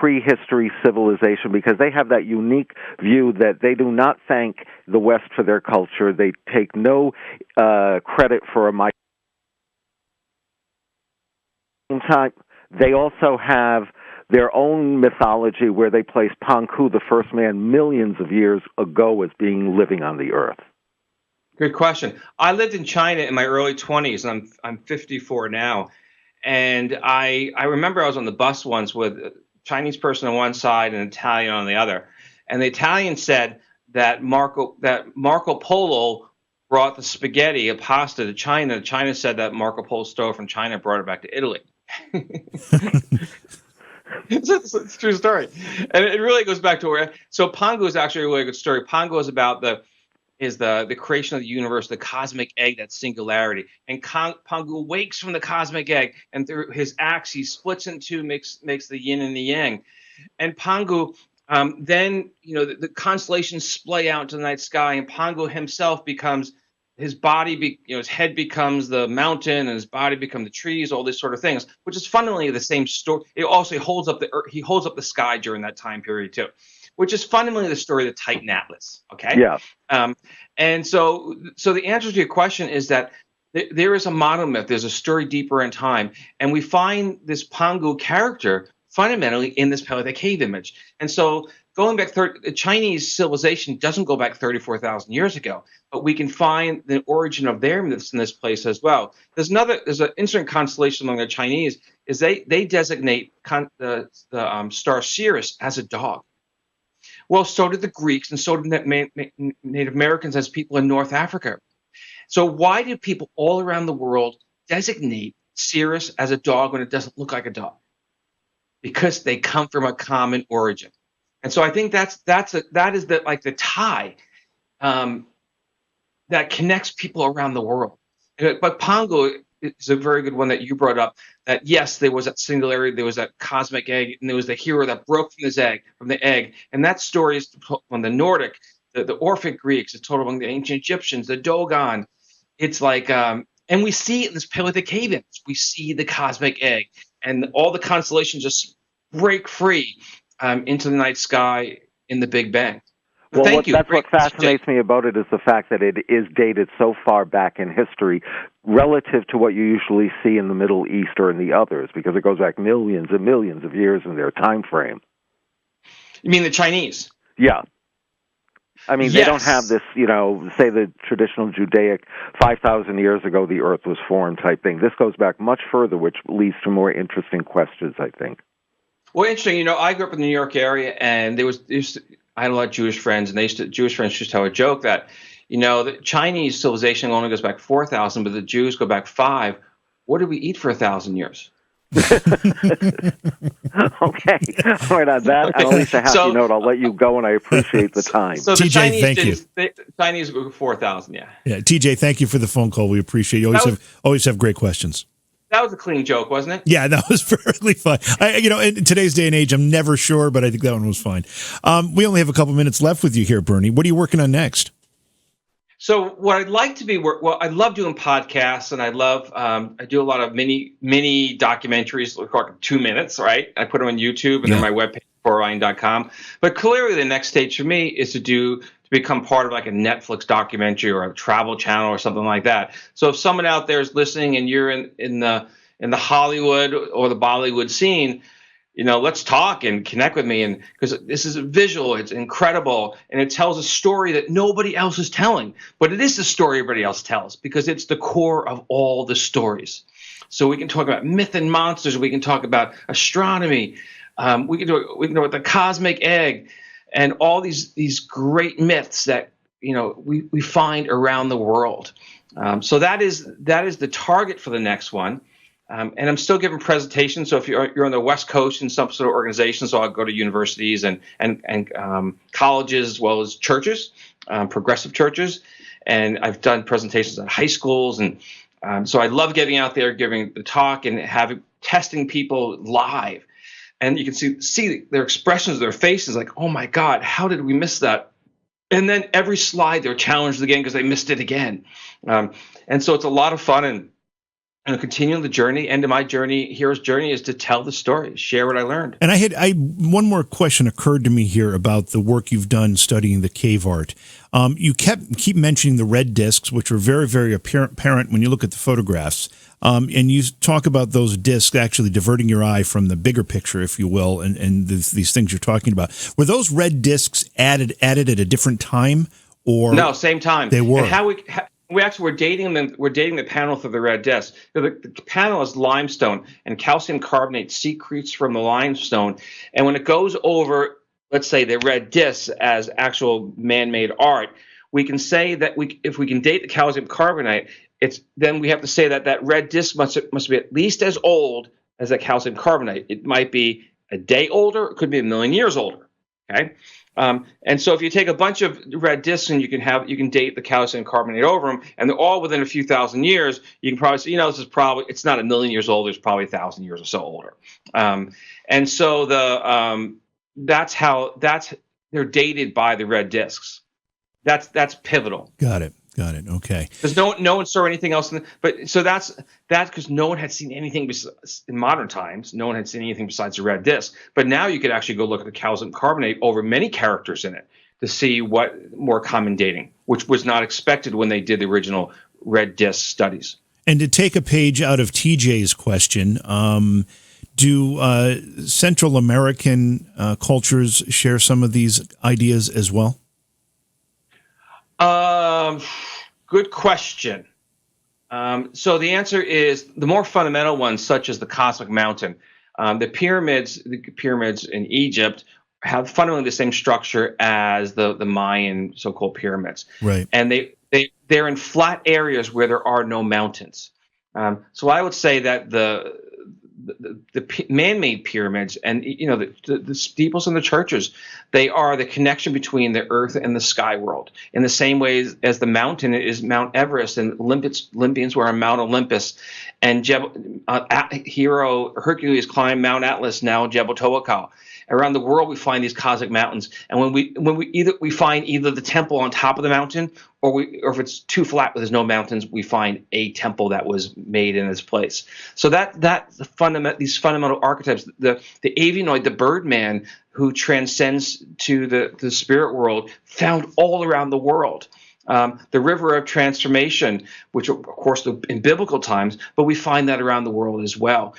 prehistory civilization, because they have that unique view that they do not thank the West for their culture. They take no credit for a time. They also have their own mythology where they place Panku, the first man, millions of years ago as living on the earth. Good question. I lived in China in my early 20s, and I'm 54 now. And I remember I was on the bus once with a Chinese person on one side and an Italian on the other. And the Italian said that Marco Polo brought the spaghetti, a pasta, to China. China said that Marco Polo stole it from China, brought it back to Italy. It's a true story. And it really goes back to where. So Pangu is actually a really good story. Pangu is about the creation of the universe, the cosmic egg, that singularity. And Pangu wakes from the cosmic egg, and through his axe, he splits in two, makes the yin and the yang. And Pangu, then the constellations splay out into the night sky, and Pangu himself becomes his body, his head becomes the mountain, and his body become the trees, all these sort of things, which is fundamentally the same story. It also holds up the earth, he holds up the sky during that time period too, which is fundamentally the story of the Titan Atlas. Okay. Yeah. And so the answer to your question is that there is a monomyth. There's a story deeper in time, and we find this Pangu character fundamentally in this Paleolithic cave image. And so going back, the Chinese civilization doesn't go back 34,000 years ago, but we can find the origin of their myths in this place as well. There's an interesting constellation among the Chinese is they designate the star Sirius as a dog. Well, so did the Greeks, and so did Native Americans as people in North Africa. So why do people all around the world designate Sirius as a dog when it doesn't look like a dog? Because they come from a common origin. And so I think that is the tie that connects people around the world. But Pangu is a very good one that you brought up, that yes, there was that singularity, there was that cosmic egg, and there was the hero that broke from the egg. And that story is from the Nordic, the Orphic Greeks, it's told among the ancient Egyptians, the Dogon. It's like, and we see it in this Paleolithic cave image. We see the cosmic egg, and all the constellations just break free into the night sky in the Big Bang. Well, Thank you. That's what fascinates me about it, is the fact that it is dated so far back in history relative to what you usually see in the Middle East or in the others, because it goes back millions and millions of years in their time frame. You mean the Chinese? Yeah. I mean, They don't have this, say the traditional Judaic 5,000 years ago the earth was formed type thing. This goes back much further, which leads to more interesting questions, I think. Well, interesting. I grew up in the New York area, and I had a lot of Jewish friends, and Jewish friends used to tell a joke that, the Chinese civilization only goes back 4,000, but the Jews go back 5. What did we eat for 1,000 years? Okay. All right, on that, at least a happy note, I'll let you go, and I appreciate the time. So the TJ, Chinese thank you. The Chinese go 4,000, yeah. Yeah, TJ, thank you for the phone call. We appreciate you. Always have great questions. That was a clean joke, wasn't it? Yeah, that was perfectly fine. In today's day and age, I'm never sure, but I think that one was fine. We only have a couple minutes left with you here, Bernie. What are you working on next? So what I'd like to be, I love doing podcasts, and I do a lot of mini documentaries, like 2 minutes, right? I put them on YouTube and on my webpage, BRR.com. But clearly the next stage for me is to become part of like a Netflix documentary or a travel channel or something like that. So if someone out there is listening and you're in the Hollywood or the Bollywood scene, let's talk and connect with me. And because this is visual, it's incredible, and it tells a story that nobody else is telling. But it is the story everybody else tells, because it's the core of all the stories. So we can talk about myth and monsters. We can talk about astronomy. We can talk about the cosmic egg, and all these great myths that we find around the world. So that is the target for the next one. And I'm still giving presentations. So if you're on the West Coast in some sort of organization, so I'll go to universities and colleges as well as churches, progressive churches, and I've done presentations at high schools, and so I love getting out there, giving the talk, and testing people live. And you can see their expressions, their faces, like, oh my God, how did we miss that? And then every slide they're challenged again because they missed it again. And so it's a lot of fun, and continuing the journey. End of my journey, hero's journey, is to tell the story, share what I learned. And one more question occurred to me here about the work you've done studying the cave art. You keep mentioning the red discs, which are very, very apparent when you look at the photographs. And you talk about those discs actually diverting your eye from the bigger picture, if you will, and these things you're talking about. Were those red discs added at a different time, or no, same time? They were. And we're dating them. We're dating the panel through the red disc. The panel is limestone, and calcium carbonate secretes from the limestone. And when it goes over, let's say, the red disc as actual man-made art, we can say that if we can date the calcium carbonate, then we have to say that red disc must be at least as old as that calcium carbonate. It might be a day older. It could be 1,000,000 years older. Okay. And so if you take a bunch of red discs and you can date the calcium carbonate over them, and they're all within a few thousand years, you can probably say, it's not 1,000,000 years old. It's probably 1,000 years or so older. And so they're dated by the red discs. That's pivotal. Got it. Okay. Because no one saw anything else. So that's because no one had seen anything in modern times. No one had seen anything besides the red disc. But now you could actually go look at the calcium carbonate over many characters in it to see what more common dating, which was not expected when they did the original red disc studies. And to take a page out of TJ's question, do Central American cultures share some of these ideas as well? Good question. So the answer is the more fundamental ones, such as the cosmic mountain. The pyramids in Egypt have fundamentally the same structure as the Mayan so-called pyramids. Right. And they're in flat areas where there are no mountains. So I would say that the man-made pyramids and the steeples and the churches, they are the connection between the earth and the sky world, in the same way as the mountain is Mount Everest and Olympians were on Mount Olympus, and hero Hercules climbed Mount Atlas, now Jebel Tawakal. Around the world, we find these cosmic mountains, and when we find either the temple on top of the mountain, or if it's too flat where there's no mountains, we find a temple that was made in its place. So these fundamental archetypes, the avianoid, the Birdman, who transcends to the spirit world, found all around the world. The river of transformation, which of course in biblical times, but we find that around the world as well.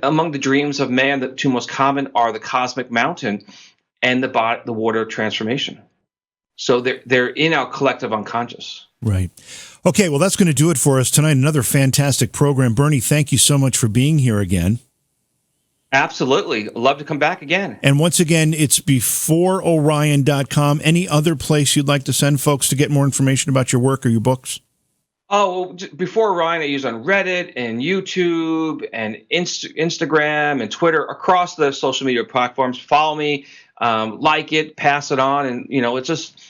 Among the dreams of man, the two most common are the cosmic mountain and the water of transformation. So they're in our collective unconscious. Right. Okay, well, that's going to do it for us tonight. Another fantastic program. Bernie, thank you so much for being here again. Absolutely. Love to come back again. And once again, it's beforeorion.com. Any other place you'd like to send folks to get more information about your work or your books? Oh, well, Before Orion, I use on Reddit and YouTube and Instagram and Twitter, across the social media platforms. Follow me, like it, pass it on, and it's just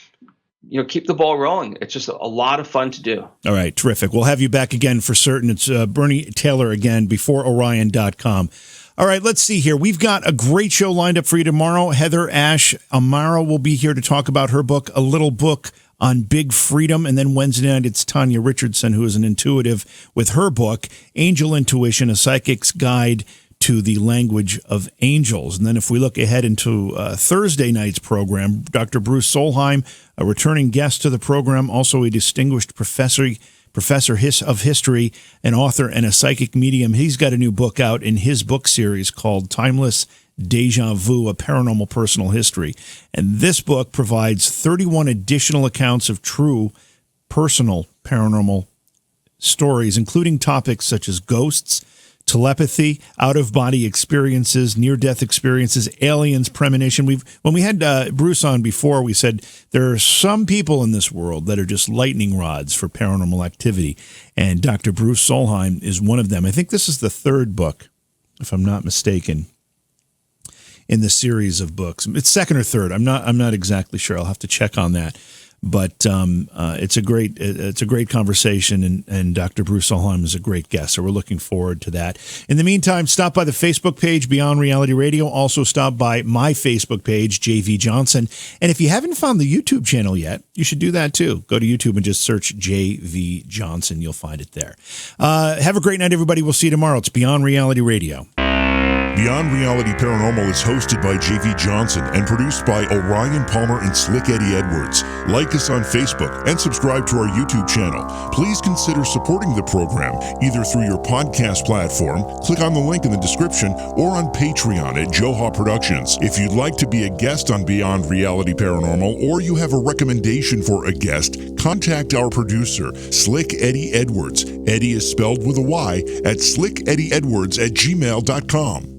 keep the ball rolling. It's just a lot of fun to do. All right, terrific. We'll have you back again for certain. It's Bernie Taylor again, beforeorion.com. All right, let's see here. We've got a great show lined up for you tomorrow. Heather Ash Amaro will be here to talk about her book, A Little Book on Big Freedom. And then Wednesday night, it's Tanya Richardson, who is an intuitive, with her book, Angel Intuition, A Psychic's Guide to the Language of Angels. And then if we look ahead into Thursday night's program, Dr. Bruce Solheim, a returning guest to the program, also a distinguished professor of history, an author, and a psychic medium. He's got a new book out in his book series called Timeless Deja Vu, A Paranormal Personal History. And this book provides 31 additional accounts of true personal paranormal stories, including topics such as ghosts, telepathy, out-of-body experiences, near-death experiences, aliens, premonition. When we had Bruce on before, we said there are some people in this world that are just lightning rods for paranormal activity, and Dr. Bruce Solheim is one of them. I think this is the third book, if I'm not mistaken, in the series of books. It's second or third. I'm not exactly sure. I'll have to check on that. But it's a great conversation, and Dr. Bruce Solheim is a great guest, so we're looking forward to that. In the meantime, stop by the Facebook page, Beyond Reality Radio. Also stop by my Facebook page, JV Johnson. And if you haven't found the YouTube channel yet, you should do that too. Go to YouTube and just search JV Johnson. You'll find it there. Have a great night, everybody. We'll see you tomorrow. It's Beyond Reality Radio. Beyond Reality Paranormal is hosted by J.V. Johnson and produced by Orion Palmer and Slick Eddie Edwards. Like us on Facebook and subscribe to our YouTube channel. Please consider supporting the program either through your podcast platform, click on the link in the description, or on Patreon at Joha Productions. If you'd like to be a guest on Beyond Reality Paranormal, or you have a recommendation for a guest, contact our producer, Slick Eddie Edwards. Eddie is spelled with a Y, at slickeddieedwards@gmail.com.